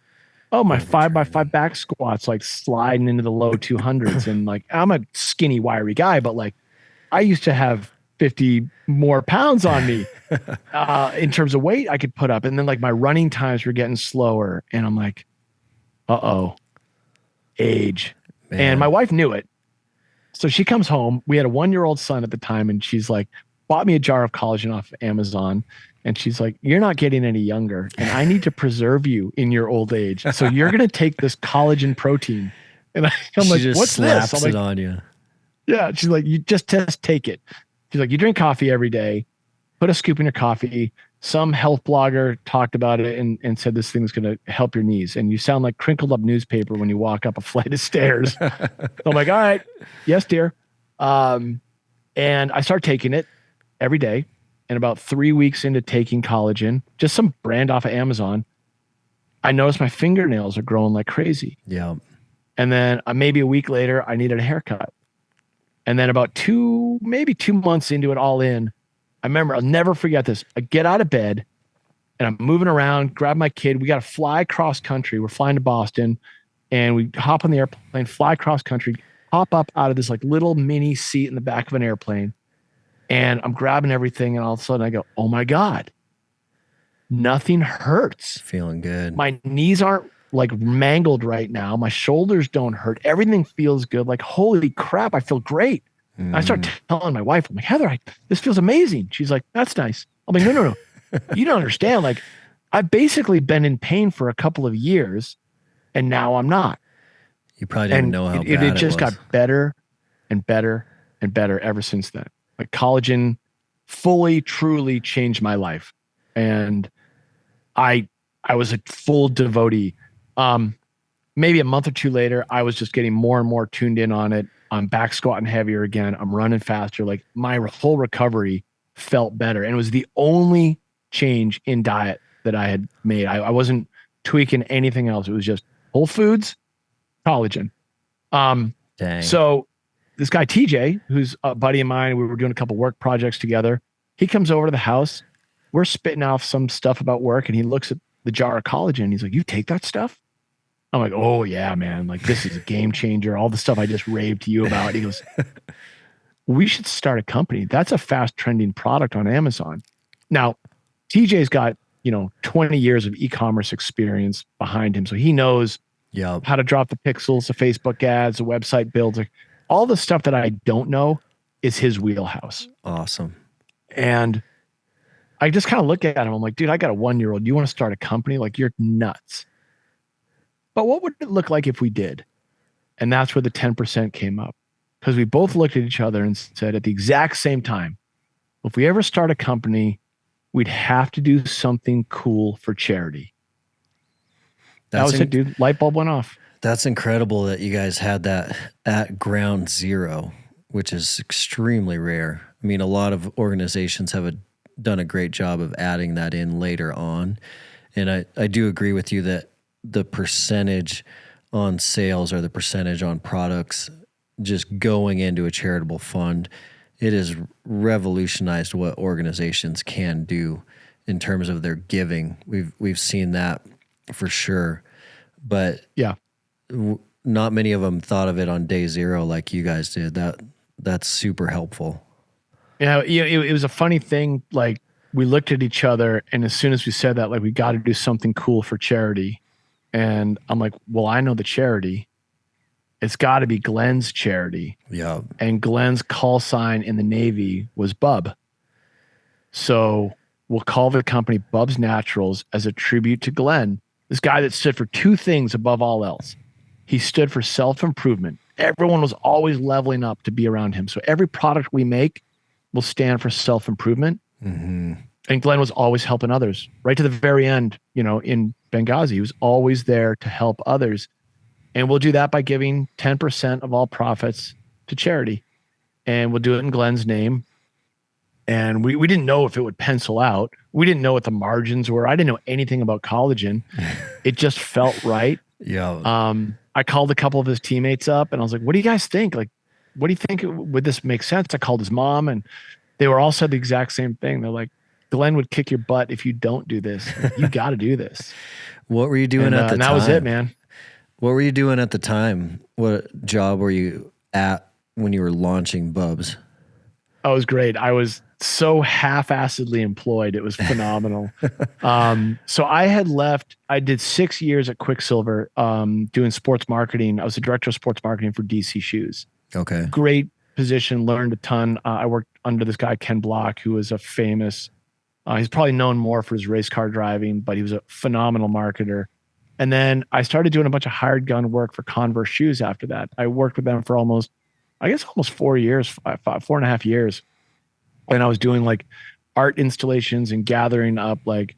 oh, my 5x5 back squats, like sliding into the low 200s. And like, I'm a skinny, wiry guy, but like I used to have 50 more pounds on me in terms of weight I could put up. And then like my running times were getting slower. And I'm like, age. Man. And my wife knew it. So she comes home. We had a 1-year-old son at the time. And she's like, bought me a jar of collagen off Amazon. And she's like, you're not getting any younger and I need to preserve you in your old age. So you're going to take this collagen protein. And I'm like, what's this? I'm like, on you. Yeah. She's like, you just take it. She's like, you drink coffee every day, put a scoop in your coffee. Some health blogger talked about it and said this thing's going to help your knees. And you sound like crinkled up newspaper when you walk up a flight of stairs. So I'm like, all right. Yes, dear. And I start taking it every day. And about 3 weeks into taking collagen, just some brand off of Amazon, I noticed my fingernails are growing like crazy. Yeah. And then maybe a week later, I needed a haircut. And then about 2 months into it all in, I remember, I'll never forget this. I get out of bed and I'm moving around, grab my kid. We got to fly cross country. We're flying to Boston and we hop on the airplane, fly cross country, hop up out of this like little mini seat in the back of an airplane. And I'm grabbing everything and all of a sudden I go, oh my God, nothing hurts. Feeling good. My knees aren't like mangled right now. My shoulders don't hurt. Everything feels good. Like, holy crap, I feel great. I start telling my wife, I'm like, Heather, this feels amazing. She's like, that's nice. I'm like, no. You don't understand. Like, I've basically been in pain for a couple of years and now I'm not. You probably didn't know how bad it just got better and better and better ever since then. Like collagen fully, truly changed my life. And I was a full devotee. Maybe a month or two later, I was just getting more and more tuned in on it. I'm back squatting heavier again. I'm running faster. Like my whole recovery felt better. And it was the only change in diet that I had made. I wasn't tweaking anything else. It was just whole foods, collagen. Dang. So this guy, TJ, who's a buddy of mine, we were doing a couple work projects together. He comes over to the house. We're spitting off some stuff about work and he looks at the jar of collagen. He's like, you take that stuff? I'm like, oh yeah, man. Like this is a game changer. All the stuff I just raved to you about. He goes, we should start a company. That's a fast trending product on Amazon. Now, TJ's got, 20 years of e-commerce experience behind him. So he knows how to drop the pixels, the Facebook ads, the website builds. All the stuff that I don't know is his wheelhouse. Awesome. And I just kind of look at him. I'm like, dude, I got a 1-year-old. You want to start a company? Like, you're nuts. But what would it look like if we did? And that's where the 10% came up. Because we both looked at each other and said at the exact same time, if we ever start a company, we'd have to do something cool for charity. That was it, dude. Light bulb went off. That's incredible that you guys had that at ground zero, which is extremely rare. I mean, a lot of organizations have done a great job of adding that in later on. And I do agree with you that the percentage on sales or the percentage on products just going into a charitable fund, it has revolutionized what organizations can do in terms of their giving. We've seen that for sure. but yeah, not many of them thought of it on day zero like you guys did. That's super helpful. Yeah, it was a funny thing. Like we looked at each other, and as soon as we said that, like we got to do something cool for charity, and I'm like, well, I know the charity. It's got to be Glen's charity. Yeah. And Glen's call sign in the Navy was Bub. So we'll call the company BUBS Naturals as a tribute to Glen, this guy that stood for two things above all else. He stood for self-improvement. Everyone was always leveling up to be around him. So every product we make will stand for self-improvement. Mm-hmm. And Glen was always helping others right to the very end. You know, in Benghazi, he was always there to help others. And we'll do that by giving 10% of all profits to charity. And we'll do it in Glen's name. And we didn't know if it would pencil out. We didn't know what the margins were. I didn't know anything about collagen. It just felt right. Yeah. I called a couple of his teammates up and I was like, what do you guys think? Like, what do you think? Would this make sense? I called his mom and they were all said the exact same thing. They're like, Glen would kick your butt if you don't do this. Like, you got to do this. What were you doing at the time? And that was it, man. What were you doing at the time? What job were you at when you were launching Bubs? Oh, it was great. I was so half-assedly employed. It was phenomenal. So I had left. I did 6 years at Quicksilver doing sports marketing. I was the director of sports marketing for DC Shoes. Okay. Great position, learned a ton. I worked under this guy, Ken Block, who was a famous, he's probably known more for his race car driving, but he was a phenomenal marketer. And then I started doing a bunch of hired gun work for Converse shoes after that. I worked with them for almost 4 years, 4.5 years. And I was doing like art installations and gathering up, like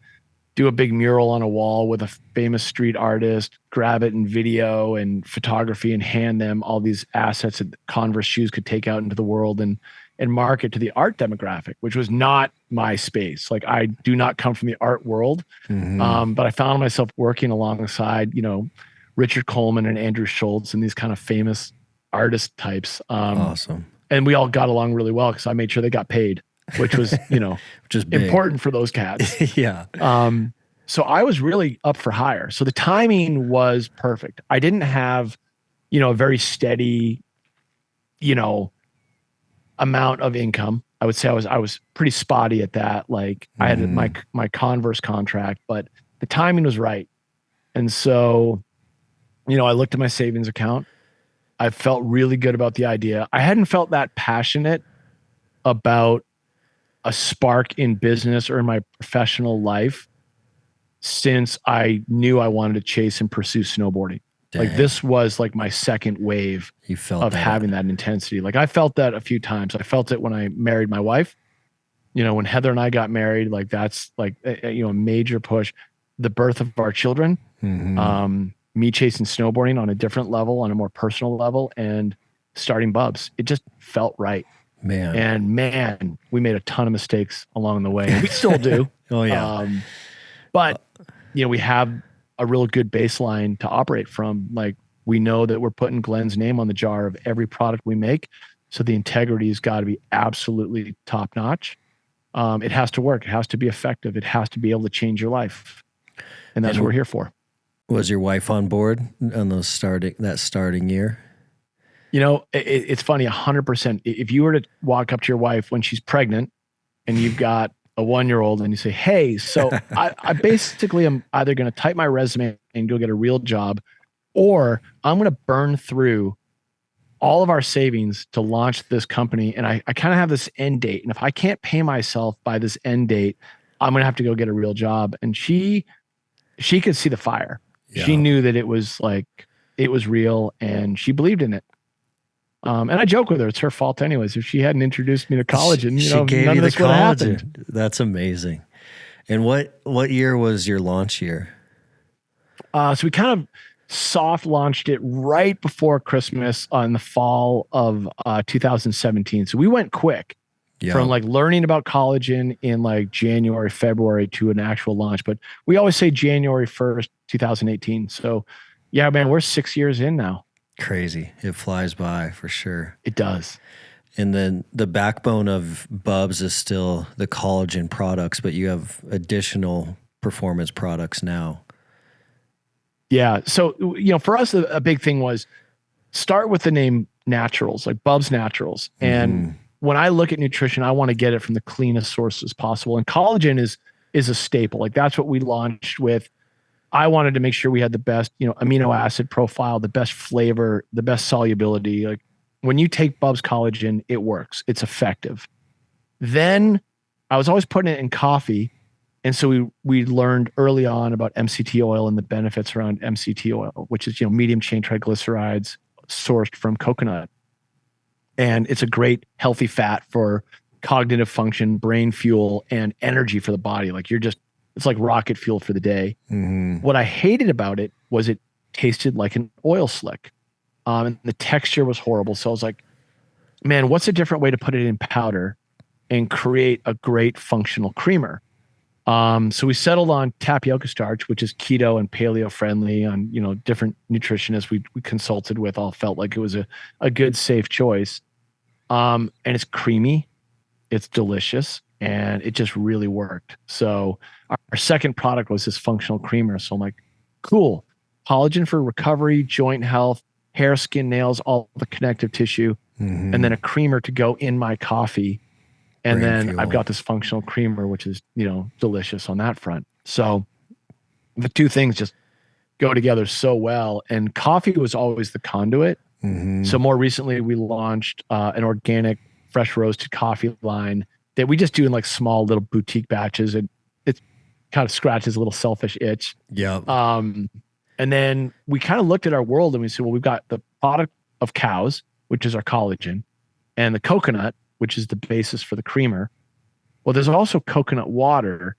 do a big mural on a wall with a famous street artist, grab it in video and photography and hand them all these assets that Converse shoes could take out into the world and market to the art demographic, which was not my space. Like I do not come from the art world. Mm-hmm. But I found myself working alongside, you know, Richard Coleman and Andrew Schultz and these kind of famous artist types. Awesome. And we all got along really well because I made sure they got paid, which was, you know, which is important for those cats. Yeah. So I was really up for hire. So the timing was perfect. I didn't have, you know, a very steady, you know, amount of income. I would say I was pretty spotty at that. Like I had my Converse contract, but the timing was right. And so, you know, I looked at my savings account. I felt really good about the idea. I hadn't felt that passionate about a spark in business or in my professional life since I knew I wanted to chase and pursue snowboarding. Dang. Like this was like my second wave of having that intensity. Like I felt that a few times. I felt it when I married my wife. You know, when Heather and I got married, like that's like you know, a major push. The birth of our children, me chasing snowboarding on a different level, on a more personal level, and starting Bubs. It just felt right. Man, we made a ton of mistakes along the way. And we still do. Oh yeah. But you know, we have a real good baseline to operate from. Like we know that we're putting Glen's name on the jar of every product we make. So the integrity has got to be absolutely top notch. It has to work. It has to be effective. It has to be able to change your life. And that's what we're here for. Was your wife on board on that starting year? You know, it's funny, 100%. If you were to walk up to your wife when she's pregnant and you've got a 1-year-old and you say, hey, so I basically am either going to type my resume and go get a real job, or I'm going to burn through all of our savings to launch this company. And I kind of have this end date. And if I can't pay myself by this end date, I'm going to have to go get a real job. And she could see the fire. Yeah. She knew that it was real and she believed in it. And I joke with her, it's her fault anyways. If she hadn't introduced me to collagen, you know, none of this would have happened. That's amazing. And what year was your launch year? So we kind of soft launched it right before Christmas in the fall of 2017. So we went quick from like learning about collagen in like January, February to an actual launch. But we always say January 1st, 2018. So yeah, man, we're 6 years in now. Crazy. It flies by for sure. It does. And then the backbone of Bubs is still the collagen products, but you have additional performance products now. Yeah. So, for us, a big thing was start with the name Naturals, like BUBS Naturals. And when I look at nutrition, I want to get it from the cleanest sources possible. And collagen is a staple. Like that's what we launched with. I wanted to make sure we had the best, amino acid profile, the best flavor, the best solubility. Like when you take BUBS collagen, it works. It's effective. Then I was always putting it in coffee. And so we learned early on about MCT oil and the benefits around MCT oil, which is, medium chain triglycerides sourced from coconut. And it's a great healthy fat for cognitive function, brain fuel, and energy for the body. Like it's like rocket fuel for the day. What I hated about it was it tasted like an oil slick. And the texture was horrible. So I was like, man, what's a different way to put it in powder and create a great functional creamer? So we settled on tapioca starch, which is keto and paleo friendly on, different nutritionists we consulted with all felt like it was a good, safe choice. And it's creamy, it's delicious, and it just really worked. So our second product was this functional creamer. So I'm like, cool, collagen for recovery, joint health, hair, skin, nails, all the connective tissue, and then a creamer to go in my coffee. And brain then fuel. I've got this functional creamer, which is, delicious on that front. So the two things just go together so well. And coffee was always the conduit. So more recently, we launched an organic, fresh roasted coffee line that we just do in like small little boutique batches. And it kind of scratches a little selfish itch. Yeah. And then we kind of looked at our world and we said, well, we've got the product of cows, which is our collagen, and the coconut, which is the basis for the creamer. Well, there's also coconut water,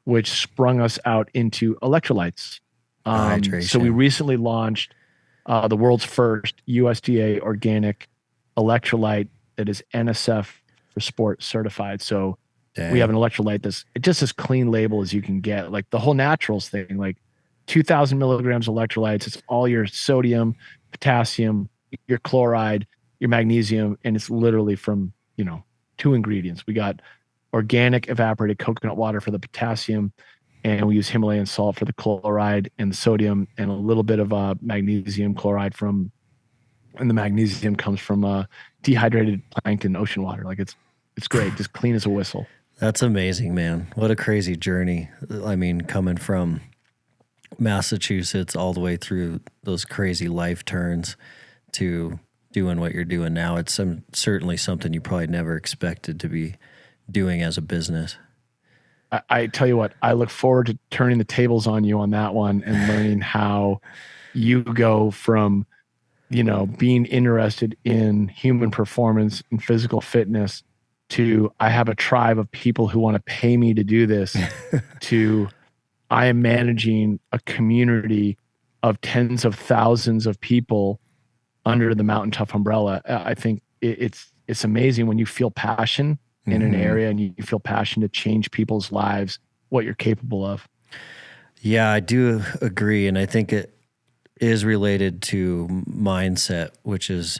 which sprung us out into electrolytes. So we recently launched the world's first USDA organic electrolyte that is NSF for sport certified. So we have an electrolyte that's just as clean label as you can get. Like the whole naturals thing, like 2,000 milligrams electrolytes. It's all your sodium, potassium, your chloride, your magnesium, and it's literally from, two ingredients. We got organic evaporated coconut water for the potassium, and we use Himalayan salt for the chloride and the sodium, and a little bit of magnesium chloride and the magnesium comes from dehydrated plankton ocean water. Like it's great, just clean as a whistle. That's amazing, man. What a crazy journey. I mean, coming from Massachusetts all the way through those crazy life turns to doing what you're doing now. It's certainly something you probably never expected to be doing as a business. I tell you what, I look forward to turning the tables on you on that one and learning how you go from, being interested in human performance and physical fitness to I have a tribe of people who want to pay me to do this to I am managing a community of tens of thousands of people under the Mountain Tough umbrella. I think it's amazing when you feel passion in an area and you feel passion to change people's lives, what you're capable of. Yeah, I do agree. And I think it is related to mindset, which is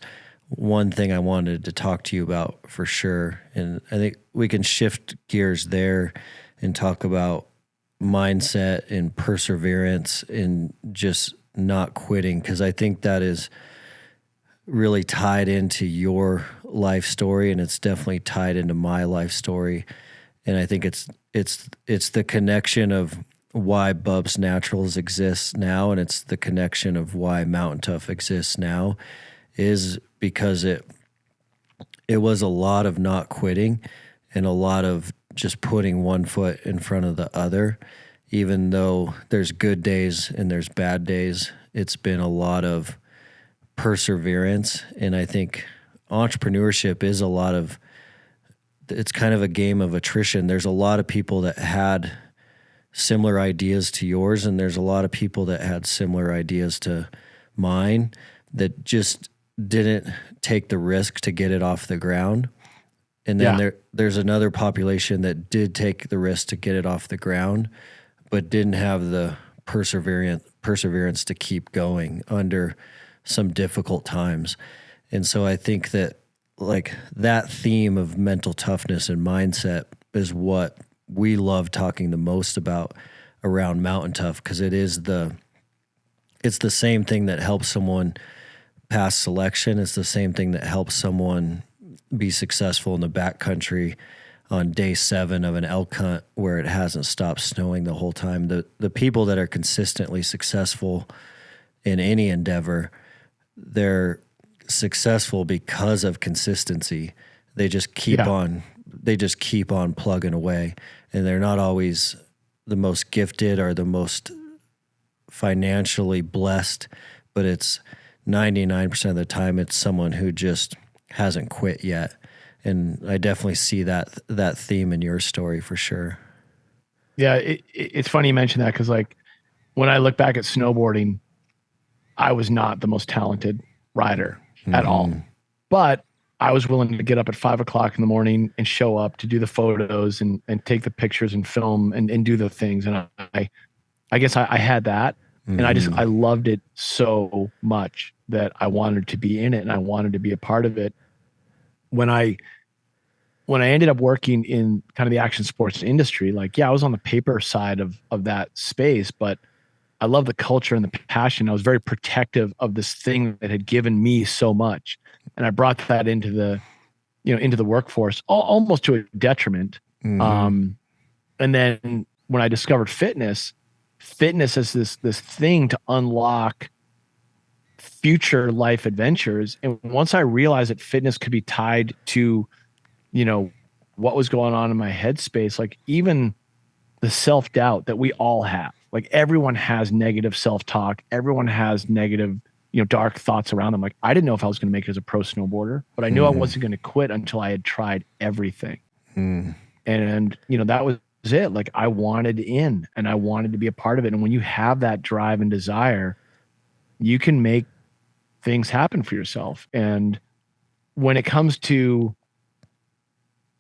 one thing I wanted to talk to you about for sure. And I think we can shift gears there and talk about mindset and perseverance and just not quitting, because I think that is really tied into your life story, and it's definitely tied into my life story. And I think it's the connection of why BUBS Naturals exists now, and it's the connection of why Mountain Tough exists now, is because it was a lot of not quitting and a lot of just putting one foot in front of the other. Even though there's good days and there's bad days, it's been a lot of perseverance. And I think entrepreneurship is it's kind of a game of attrition. There's a lot of people that had similar ideas to yours, and there's a lot of people that had similar ideas to mine that just didn't take the risk to get it off the ground. And then there's another population that did take the risk to get it off the ground, but didn't have the perseverance to keep going under some difficult times. And so I think that like that theme of mental toughness and mindset is what we love talking the most about around Mountain Tough, because it is the it's the same thing that helps someone pass selection. It's the same thing that helps someone be successful in the backcountry on day 7 of an elk hunt where it hasn't stopped snowing the whole time. The people that are consistently successful in any endeavor, they're successful because of consistency. They just keep on plugging away, and they're not always the most gifted or the most financially blessed, but it's 99% of the time it's someone who just hasn't quit yet. And I definitely see that theme in your story for sure. Yeah, it's funny you mention that, because like when I look back at snowboarding, I was not the most talented rider at all, but I was willing to get up at 5 o'clock in the morning and show up to do the photos and take the pictures and film and do the things. And I guess I had that, and I loved it so much that I wanted to be in it and I wanted to be a part of it. When I ended up working in kind of the action sports industry, like, I was on the paper side of that space, but I love the culture and the passion. I was very protective of this thing that had given me so much. And I brought that into the workforce, almost to a detriment. And then when I discovered fitness is this thing to unlock future life adventures. And once I realized that fitness could be tied to, what was going on in my headspace, like even the self-doubt that we all have, like everyone has negative self-talk. Everyone has negative, dark thoughts around them. Like, I didn't know if I was going to make it as a pro snowboarder, but I knew I wasn't going to quit until I had tried everything. And, that was it. Like, I wanted in and I wanted to be a part of it. And when you have that drive and desire, you can make things happen for yourself. And when it comes to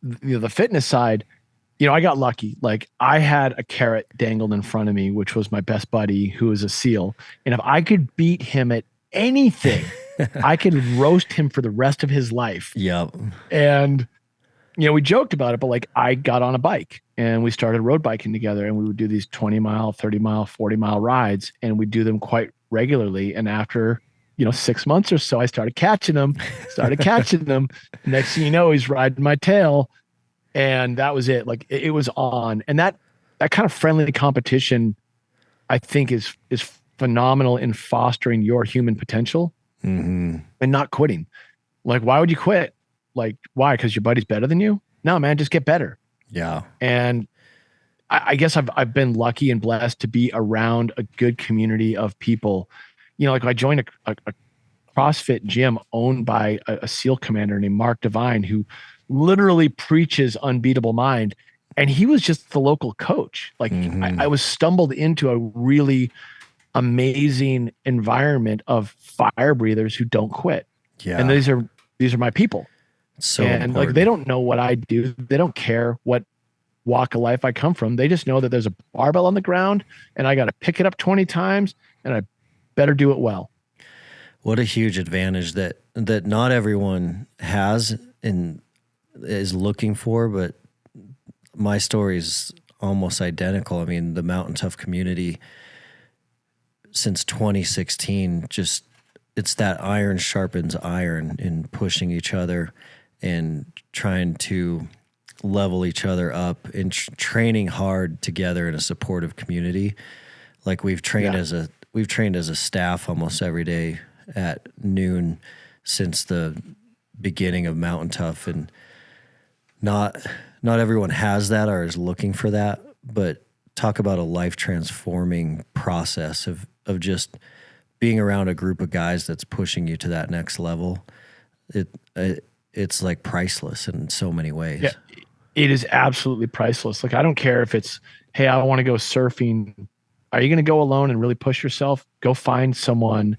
the fitness side, I got lucky. Like, I had a carrot dangled in front of me, which was my best buddy, who is a SEAL. And if I could beat him at anything, I could roast him for the rest of his life. Yep. And, we joked about it, but like, I got on a bike and we started road biking together, and we would do these 20-mile, 30-mile, 40-mile rides, and we'd do them quite regularly. And after, 6 months or so, I started catching them. Next thing you know, he's riding my tail. And that was it. Like, it was on. And that kind of friendly competition, I think, is phenomenal in fostering your human potential and not quitting. Like, why would you quit? Like, why? Because your buddy's better than you? No, man, just get better. Yeah. And I guess I've been lucky and blessed to be around a good community of people. Like, I joined a CrossFit gym owned by a SEAL commander named Mark Devine, who literally preaches unbeatable mind. And he was just the local coach. Like, I was stumbled into a really amazing environment of fire breathers who don't quit. Yeah. And these are my people. So and important. Like, they don't know what I do. They don't care what walk of life I come from. They just know that there's a barbell on the ground and I got to pick it up 20 times and I better do it well. What a huge advantage that not everyone has and is looking for, but my story is almost identical. I mean, the Mountain Tough community since 2016, just, it's that iron sharpens iron in pushing each other and trying to level each other up and training hard together in a supportive community. Like, we've trained as a staff almost every day at noon since the beginning of Mountain Tough, and not everyone has that or is looking for that, but talk about a life transforming process of just being around a group of guys that's pushing you to that next level. It's like priceless in so many ways. Yeah, it is absolutely priceless. Like, I don't care if it's, hey, I want to go surfing. Are you going to go alone and really push yourself? Go find someone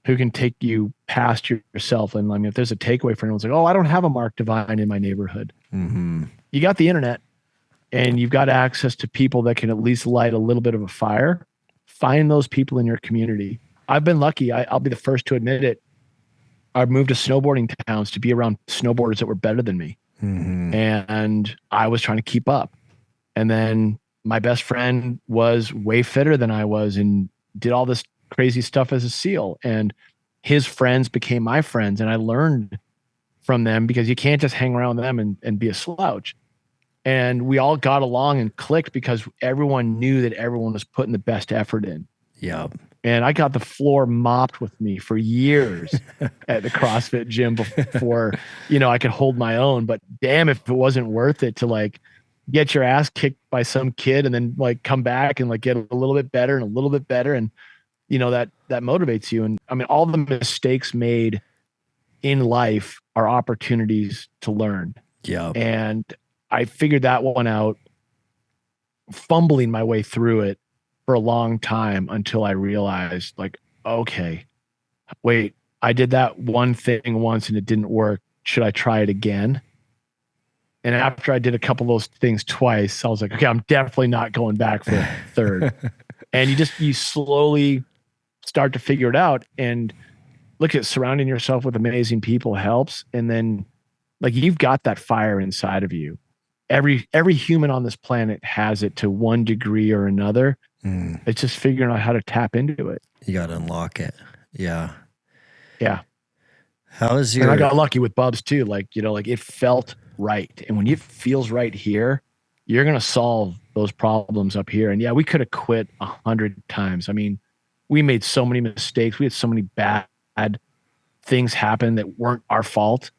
who can take you past yourself. And I mean, if there's a takeaway for anyone, it's like, oh, I don't have a Mark Devine in my neighborhood. You got the internet and you've got access to people that can at least light a little bit of a fire. Find those people in your community. I've been lucky. I'll be the first to admit it. I've moved to snowboarding towns to be around snowboarders that were better than me. And I was trying to keep up. And then my best friend was way fitter than I was and did all this crazy stuff as a SEAL, and his friends became my friends, and I learned from them because you can't just hang around them and be a slouch. And we all got along and clicked because everyone knew that everyone was putting the best effort in. Yeah. And I got the floor mopped with me for years at the CrossFit gym before, I could hold my own. But damn, if it wasn't worth it to like get your ass kicked by some kid and then like come back and like get a little bit better and a little bit better. And, that motivates you. And I mean, all the mistakes made in life are opportunities to learn. Yeah. And I figured that one out, fumbling my way through it for a long time until I realized, like, okay, wait, I did that one thing once and it didn't work. Should I try it again? And after I did a couple of those things twice, I was like, okay, I'm definitely not going back for a third. And you slowly start to figure it out. And look at surrounding yourself with amazing people helps. And then like you've got that fire inside of you. Every human on this planet has it to one degree or another. It's just figuring out how to tap into it. You got to unlock it. Yeah. Yeah. And I got lucky with Bubs too. Like, like it felt right. And when it feels right here, you're going to solve those problems up here. And yeah, we could have quit 100 times. I mean, we made so many mistakes. We had so many bad things happen that weren't our fault.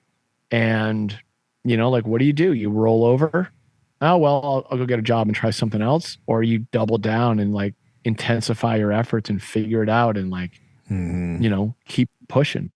And, like, what do? You roll over. Oh, well, I'll go get a job and try something else. Or you double down and like intensify your efforts and figure it out and like, keep pushing.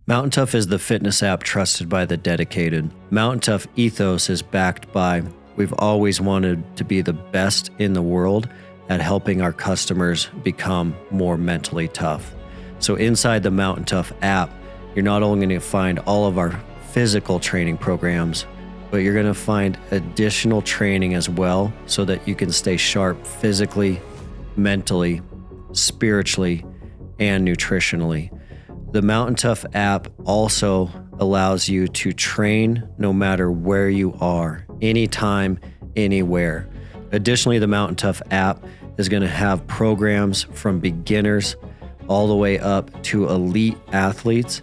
Mountain Tough is the fitness app trusted by the dedicated. Mountain Tough ethos is backed by, we've always wanted to be the best in the world at helping our customers become more mentally tough. So inside the Mountain Tough app, you're not only going to find all of our physical training programs, but you're going to find additional training as well so that you can stay sharp physically, mentally, spiritually, and nutritionally. The Mountain Tough app also allows you to train no matter where you are, anytime, anywhere. Additionally, the Mountain Tough app is going to have programs from beginners all the way up to elite athletes.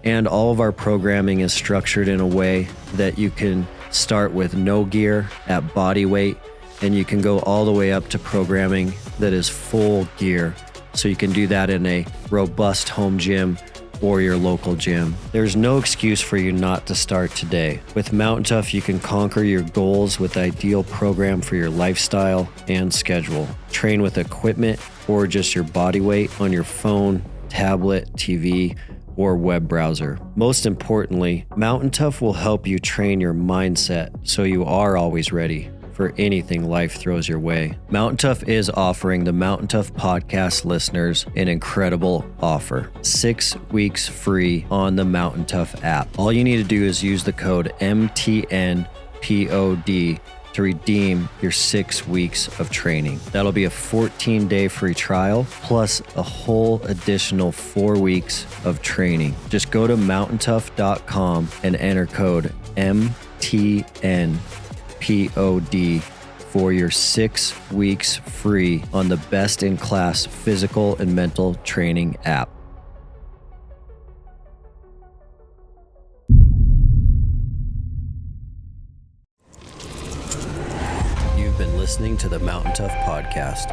And all of our programming is structured in a way that you can start with no gear at body weight, and you can go all the way up to programming that is full gear. So you can do that in a robust home gym or your local gym. There's no excuse for you not to start today. With Mountain Tough, you can conquer your goals with the ideal program for your lifestyle and schedule. Train with equipment or just your body weight on your phone, tablet, TV, or web browser. Most importantly, Mountain Tough will help you train your mindset so you are always ready for anything life throws your way. Mountain Tough is offering the Mountain Tough podcast listeners an incredible offer. 6 weeks free on the Mountain Tough app. All you need to do is use the code MTNTOUGH to redeem your 6 weeks of training. That'll be a 14-day free trial plus a whole additional 4 weeks of training. Just go to mountaintough.com and enter code MTNPOD for your 6 weeks free on the best-in-class physical and mental training app. You've been listening to the Mountain Tough podcast.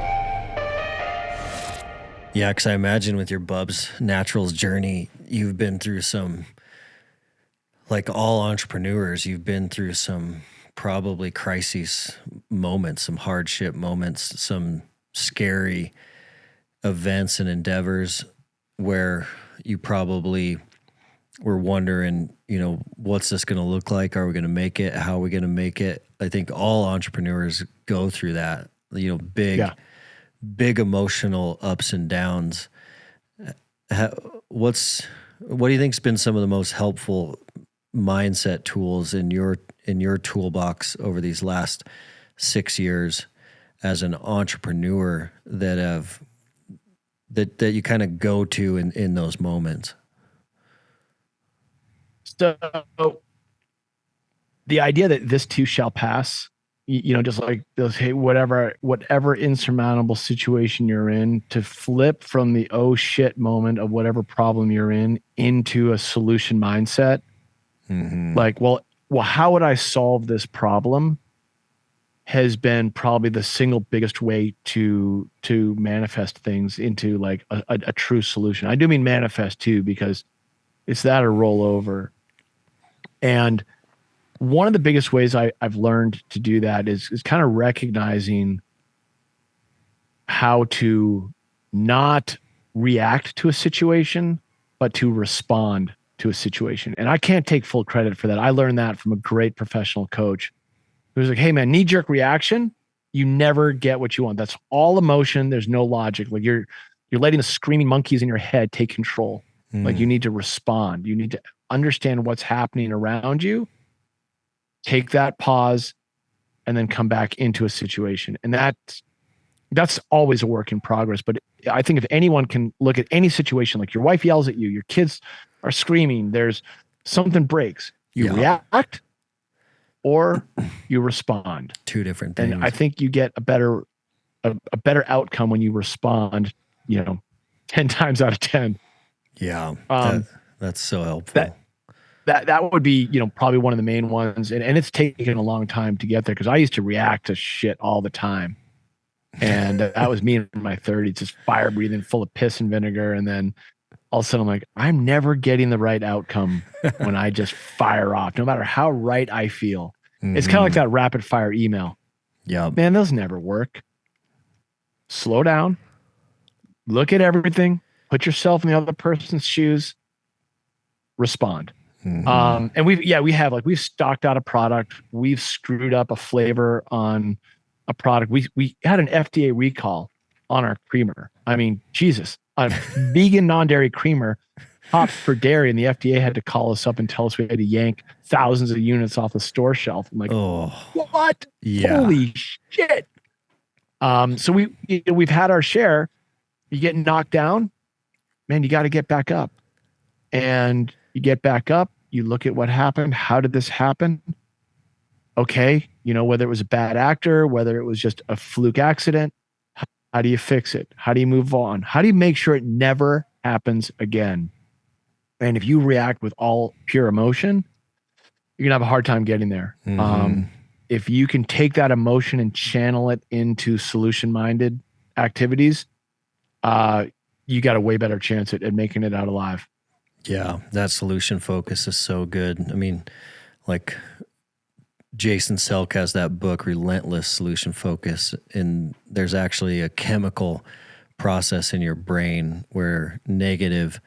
Yeah, because I imagine with your BUBS Naturals journey, you've been through some, like all entrepreneurs, you've been through some probably crises moments, some hardship moments, some scary events and endeavors where you probably were wondering, what's this going to look like? Are we going to make it? How are we going to make it? I think all entrepreneurs go through that, big emotional ups and downs. What do you think's been some of the most helpful mindset tools in your toolbox over these last 6 years as an entrepreneur that you kind of go to in those moments? So the idea that this too shall pass, just like those, hey, whatever insurmountable situation you're in, to flip from the oh shit moment of whatever problem you're in into a solution mindset. Like, well, how would I solve this problem, has been probably the single biggest way to manifest things into like a true solution. I do mean manifest too, because it's that or roll over. And one of the biggest ways I've learned to do that is kind of recognizing how to not react to a situation, but to respond to a situation. And I can't take full credit for that. I learned that from a great professional coach who was like, hey man, knee-jerk reaction, you never get what you want. That's all emotion. There's no logic. Like you're letting the screaming monkeys in your head take control. Like you need to respond. You need to understand what's happening around you, take that pause, and then come back into a situation. And that's always a work in progress. But I think if anyone can look at any situation, like your wife yells at you, your kids are screaming, there's something breaks, you react or you respond. Two different things. And I think you get a better outcome when you respond, 10 times out of 10. Yeah. That's so helpful. That would be, probably one of the main ones. And it's taken a long time to get there, because I used to react to shit all the time. And that was me in my 30s, just fire breathing, full of piss and vinegar. And then all of a sudden I'm like, I'm never getting the right outcome when I just fire off, no matter how right I feel. It's kind of like that rapid fire email. Yeah, man, those never work. Slow down, look at everything, put yourself in the other person's shoes, respond. And we've stocked out a product. We've screwed up a flavor on a product. We had an FDA recall on our creamer. I mean, Jesus, a vegan non-dairy creamer popped for dairy, and the FDA had to call us up and tell us we had to yank thousands of units off the store shelf. I'm like, what? Yeah. Holy shit. So we've had our share. You get knocked down, man, you got to get back up. And you get back up, you look at what happened. How did this happen? Okay. Whether it was a bad actor, whether it was just a fluke accident, how do you fix it? How do you move on? How do you make sure it never happens again? And if you react with all pure emotion, you're gonna have a hard time getting there. If you can take that emotion and channel it into solution-minded activities, you got a way better chance at making it out alive. Yeah, that solution focus is so good. I mean, like Jason Selk has that book, Relentless Solution Focus, and there's actually a chemical process in your brain where negative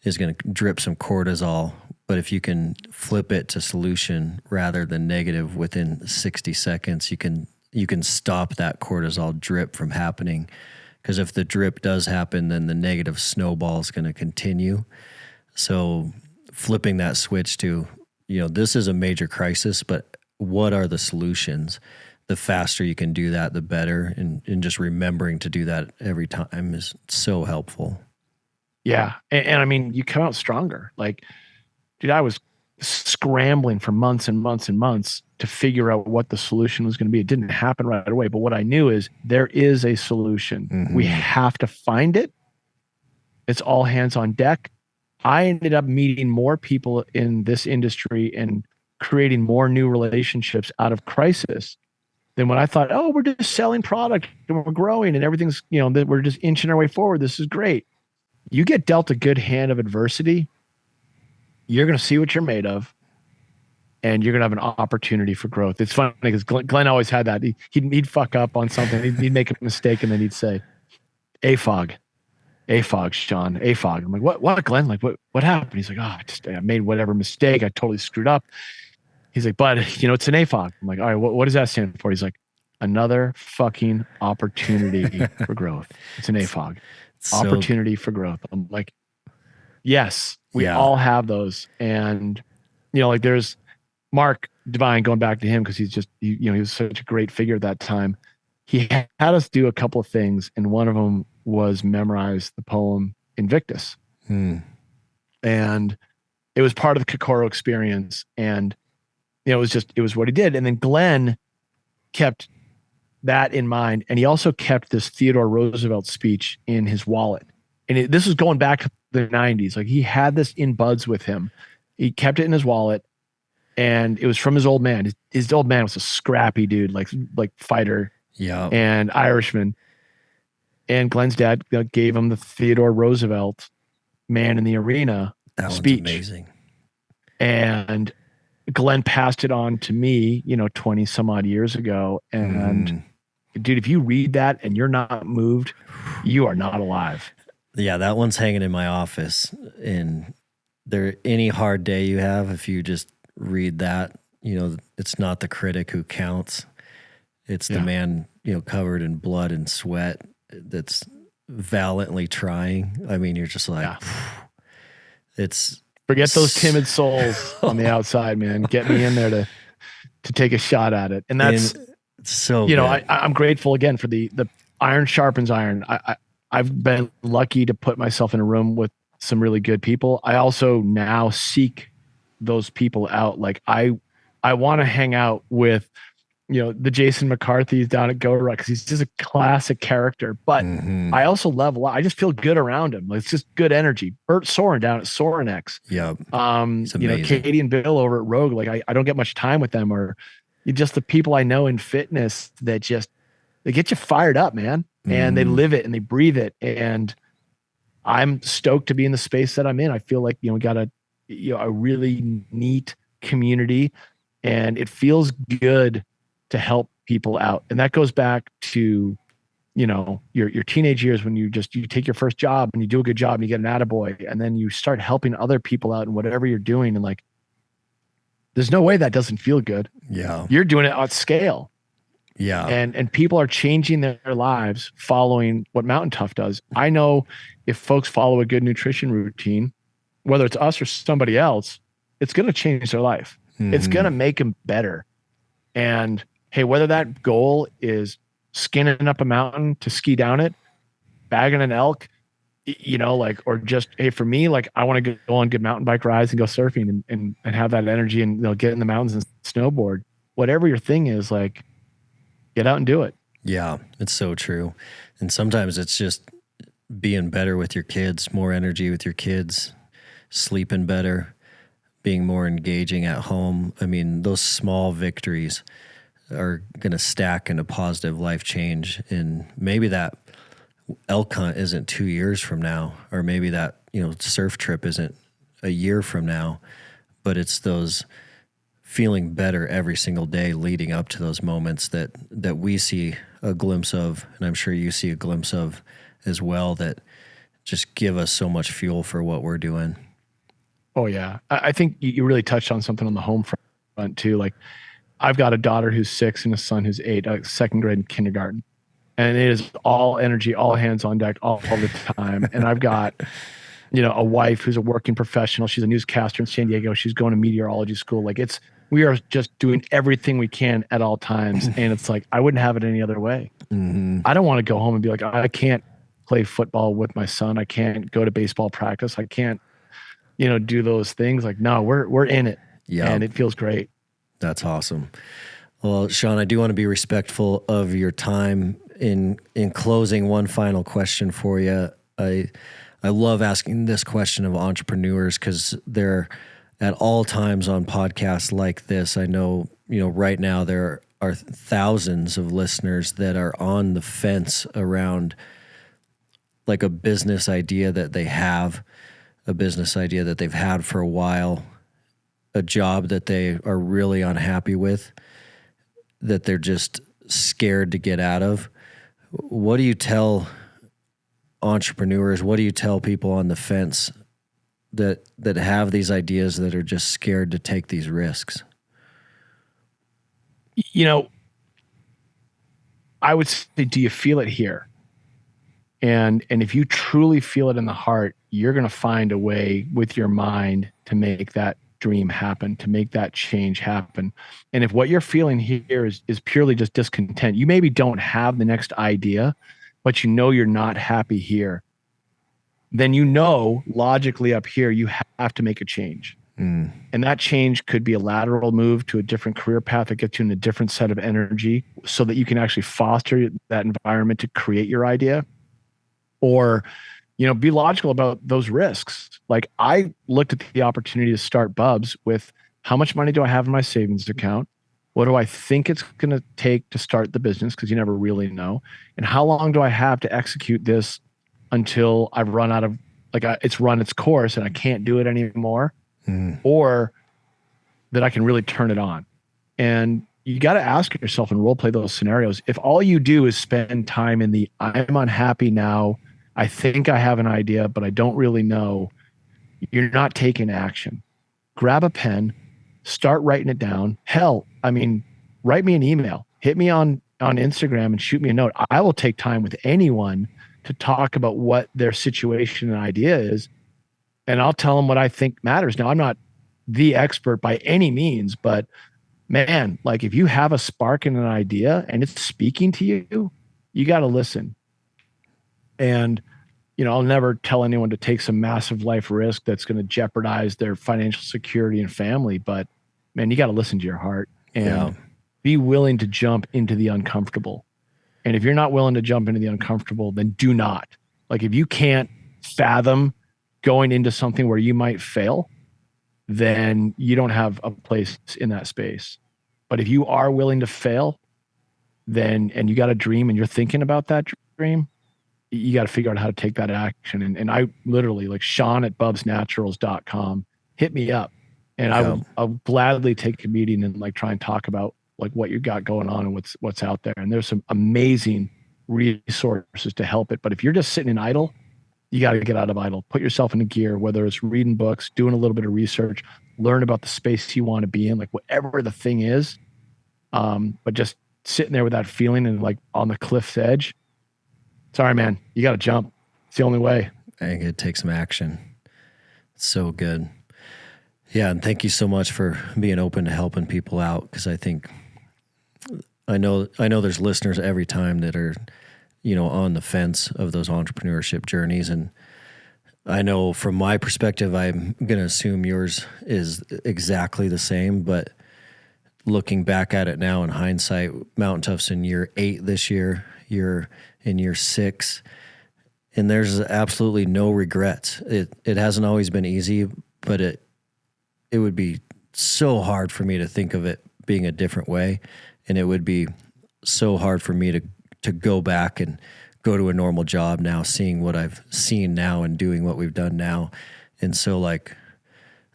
is going to drip some cortisol, but if you can flip it to solution rather than negative within 60 seconds, you can stop that cortisol drip from happening. Because if the drip does happen, then the negative snowball is going to continue. So flipping that switch to, this is a major crisis, but what are the solutions? The faster you can do that, the better. And just remembering to do that every time is so helpful. Yeah. And I mean, you come out stronger. Like, dude, I was scrambling for months and months and months to figure out what the solution was going to be. It didn't happen right away. But what I knew is there is a solution. We have to find it. It's all hands on deck. I ended up meeting more people in this industry and creating more new relationships out of crisis than when I thought, oh, we're just selling product and we're growing and everything's, that we're just inching our way forward. This is great. You get dealt a good hand of adversity, you're going to see what you're made of, and you're going to have an opportunity for growth. It's funny because Glenn always had that. He'd fuck up on something. He'd make a mistake, and then he'd say, AFOG, Sean, AFOG. I'm like, what, Glenn? Like, what happened? He's like, I made whatever mistake. I totally screwed up. He's like, but it's an AFOG. I'm like, all right, what does that stand for? He's like, another fucking opportunity for growth. It's an AFOG. Opportunity for growth. I'm like, yes, we all have those. And, like there's Mark Divine, going back to him, because he's just, he was such a great figure at that time. He had us do a couple of things, and one of them was memorize the poem Invictus. And it was part of the Kokoro experience. And, it was what he did. And then Glenn kept that in mind. And he also kept this Theodore Roosevelt speech in his wallet. And this was going back to the 90s. Like he had this in buds with him. He kept it in his wallet. And it was from his old man. His old man was a scrappy dude, like fighter, and Irishman. And Glen's dad gave him the Theodore Roosevelt Man in the Arena speech. Amazing. And Glen passed it on to me, 20 some odd years ago. And dude, if you read that and you're not moved, you are not alive. Yeah, that one's hanging in my office. And any hard day you have, if you just read that, it's not the critic who counts. It's the man, covered in blood and sweat that's valiantly trying. I mean, you're just like, it's forget those timid souls on the outside, man. Get me in there to take a shot at it. And that's so, I'm grateful again for the iron sharpens iron. I've been lucky to put myself in a room with some really good people. I also now seek those people out. Like I want to hang out with, the Jason McCarthy's down at GoRuck because he's just a classic character. But I also love a lot. I just feel good around him. Like, it's just good energy. Bert Soren down at Sorenex. Yeah. Katie and Bill over at Rogue. Like I don't get much time with them, or just the people I know in fitness that they get you fired up, man. And they live it and they breathe it. And I'm stoked to be in the space that I'm in. I feel like, we got a really neat community, and it feels good to help people out. And that goes back to, your teenage years when you take your first job and you do a good job and you get an attaboy, and then you start helping other people out in whatever you're doing. And like, there's no way that doesn't feel good. Yeah. You're doing it on scale. Yeah. And people are changing their lives following what Mountain Tough does. I know if folks follow a good nutrition routine, whether it's us or somebody else, it's going to change their life. It's going to make them better. And hey, whether that goal is skinning up a mountain to ski down it, bagging an elk, or just, hey, for me, like I want to go on good mountain bike rides and go surfing and have that energy and get in the mountains and snowboard. Whatever your thing is, like, get out and do it. Yeah, it's so true. And sometimes it's just being better with your kids, more energy with your kids, sleeping better, being more engaging at home. I mean, those small victories are going to stack into positive life change. And maybe that elk hunt isn't 2 years from now, or maybe that, surf trip isn't a year from now, but it's those feeling better every single day leading up to those moments that we see a glimpse of, and I'm sure you see a glimpse of as well, that just give us so much fuel for what we're doing. Oh yeah. I think you really touched on something on the home front too. Like, I've got a daughter who's 6 and a son who's 8, second grade in kindergarten, and it is all energy, all hands on deck, all the time. And I've got, a wife who's a working professional. She's a newscaster in San Diego. She's going to meteorology school. Like, we are just doing everything we can at all times. And it's like, I wouldn't have it any other way. I don't want to go home and be like, I can't play football with my son. I can't go to baseball practice. I can't, do those things. Like, no, we're in it. Yeah. And it feels great. That's awesome. Well, Sean, I do want to be respectful of your time. In closing, one final question for you. I love asking this question of entrepreneurs because they're at all times on podcasts like this. I know, right now there are thousands of listeners that are on the fence around like a business idea that they have, a business idea that they've had for a while, a job that they are really unhappy with, that they're just scared to get out of. What do you tell entrepreneurs? What do you tell people on the fence that have these ideas that are just scared to take these risks? I would say, do you feel it here? And if you truly feel it in the heart, you're going to find a way with your mind to make that dream happen, to make that change happen. And if what you're feeling here is purely just discontent, you maybe don't have the next idea, but you're not happy here, then logically up here, you have to make a change. And that change could be a lateral move to a different career path that gets you in a different set of energy so that you can actually foster that environment to create your idea. Or, be logical about those risks. Like, I looked at the opportunity to start Bubs with, how much money do I have in my savings account? What do I think it's going to take to start the business? Because you never really know. And how long do I have to execute this until I've run out of, it's run its course and I can't do it anymore? Or that I can really turn it on. And you got to ask yourself and role play those scenarios. If all you do is spend time in the, I'm unhappy now, I think I have an idea, but I don't really know, you're not taking action. Grab a pen, start writing it down. Hell, write me an email, hit me on Instagram and shoot me a note. I will take time with anyone to talk about what their situation and idea is. And I'll tell them what I think matters. Now, I'm not the expert by any means, but man, like, if you have a spark in an idea and it's speaking to you, you got to listen. And, I'll never tell anyone to take some massive life risk that's going to jeopardize their financial security and family. But man, you got to listen to your heart and be willing to jump into the uncomfortable. And if you're not willing to jump into the uncomfortable, then do not. Like, if you can't fathom going into something where you might fail, then you don't have a place in that space. But if you are willing to fail, and you got a dream and you're thinking about that dream, you got to figure out how to take that action. And I literally, like, Sean@bubsnaturals.com, hit me up and I'll gladly take a meeting and try and talk about what you got going on and what's out there. And there's some amazing resources to help it. But if you're just sitting in idle, you got to get out of idle, put yourself into gear, whether it's reading books, doing a little bit of research, learn about the space you want to be in, whatever the thing is. But just sitting there with that feeling and on the cliff's edge, sorry, man, you got to jump. It's the only way. I think it takes some action. It's so good. Yeah. And thank you so much for being open to helping people out. Cause I know there's listeners every time that are, on the fence of those entrepreneurship journeys. And I know from my perspective, I'm going to assume yours is exactly the same, but looking back at it now in hindsight, Mountain Tough's in year 8 this year, you're in year 6, and there's absolutely no regrets. It hasn't always been easy, but it would be so hard for me to think of it being a different way. And it would be so hard for me to go back and go to a normal job now, seeing what I've seen now and doing what we've done now. And so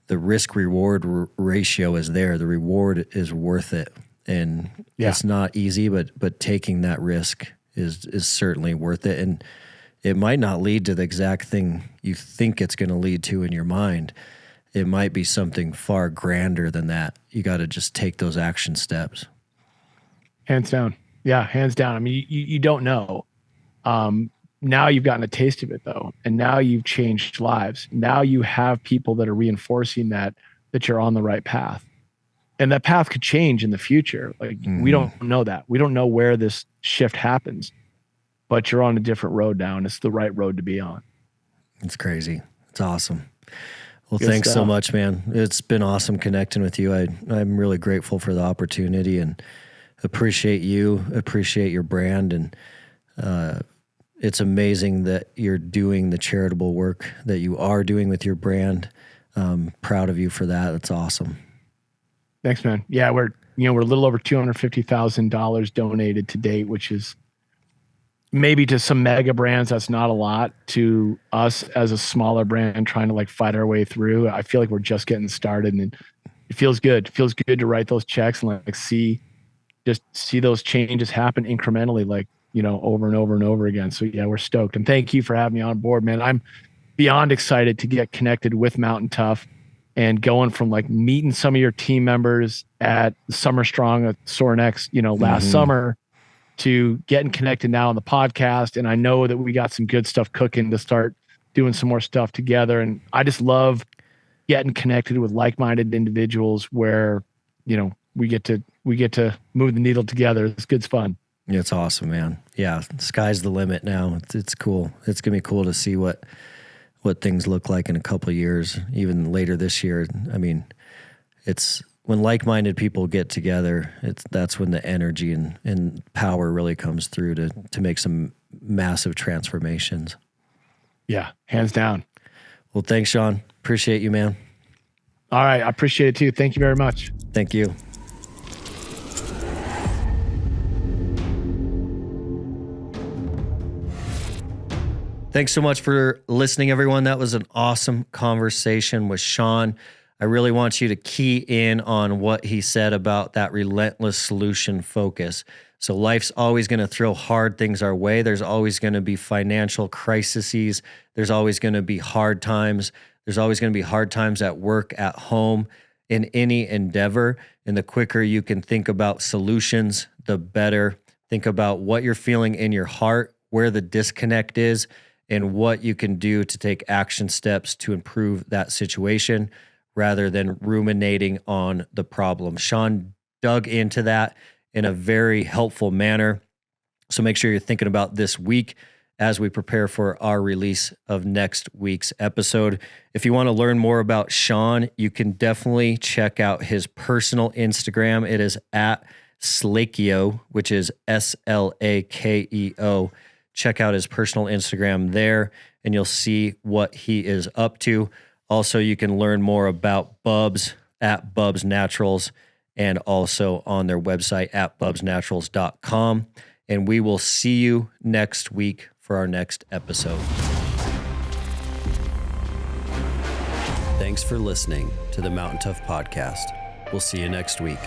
the risk reward ratio is there. The reward is worth it. And it's not easy, but taking that risk is certainly worth it. And it might not lead to the exact thing you think it's going to lead to in your mind. It might be something far grander than that. You got to just take those action steps. Hands down. Yeah, hands down. You don't know. Now you've gotten a taste of it though. And now you've changed lives. Now you have people that are reinforcing that you're on the right path. And that path could change in the future. We don't know that. We don't know where this shift happens, but you're on a different road now and it's the right road to be on. It's crazy. It's awesome. Well, Good thanks stuff. so much, man. It's been awesome connecting with you. I'm really grateful for the opportunity and appreciate you, appreciate your brand. And it's amazing that you're doing the charitable work that you are doing with your brand. Proud of you for that. That's awesome. Thanks, man. Yeah, we're a little over $250,000 donated to date, which is maybe to some mega brands, that's not a lot. To us as a smaller brand trying to fight our way through, I feel like we're just getting started, and it feels good. It feels good to write those checks and see those changes happen incrementally, over and over and over again. So yeah, we're stoked. And thank you for having me on board, man. I'm beyond excited to get connected with Mountain Tough and going from meeting some of your team members at Summer Strong at Sorinex, last summer, to getting connected now on the podcast. And I know that we got some good stuff cooking to start doing some more stuff together. And I just love getting connected with like-minded individuals where, we get to move the needle together. It's good fun. It's awesome, man. Yeah. The sky's the limit now. It's cool. It's going to be cool to see what what things look like in a couple of years, even later this year. I mean, it's when like-minded people get together, that's when the energy and power really comes through to make some massive transformations. Yeah, hands down. Well, thanks, Sean. Appreciate you, man. All right. I appreciate it too. Thank you very much. Thank you. Thanks so much for listening, everyone. That was an awesome conversation with Sean. I really want you to key in on what he said about that relentless solution focus. So life's always going to throw hard things our way. There's always going to be financial crises. There's always going to be hard times. There's always going to be hard times at work, at home, in any endeavor. And the quicker you can think about solutions, the better. Think about what you're feeling in your heart, where the disconnect is, and what you can do to take action steps to improve that situation rather than ruminating on the problem. Sean dug into that in a very helpful manner. So make sure you're thinking about this week as we prepare for our release of next week's episode. If you want to learn more about Sean, you can definitely check out his personal Instagram. It is at Slakeo, which is Slakeo. Check out his personal Instagram there, and you'll see what he is up to. Also, you can learn more about Bubs at BUBS Naturals and also on their website at bubsnaturals.com. And we will see you next week for our next episode. Thanks for listening to the Mountain Tough Podcast. We'll see you next week.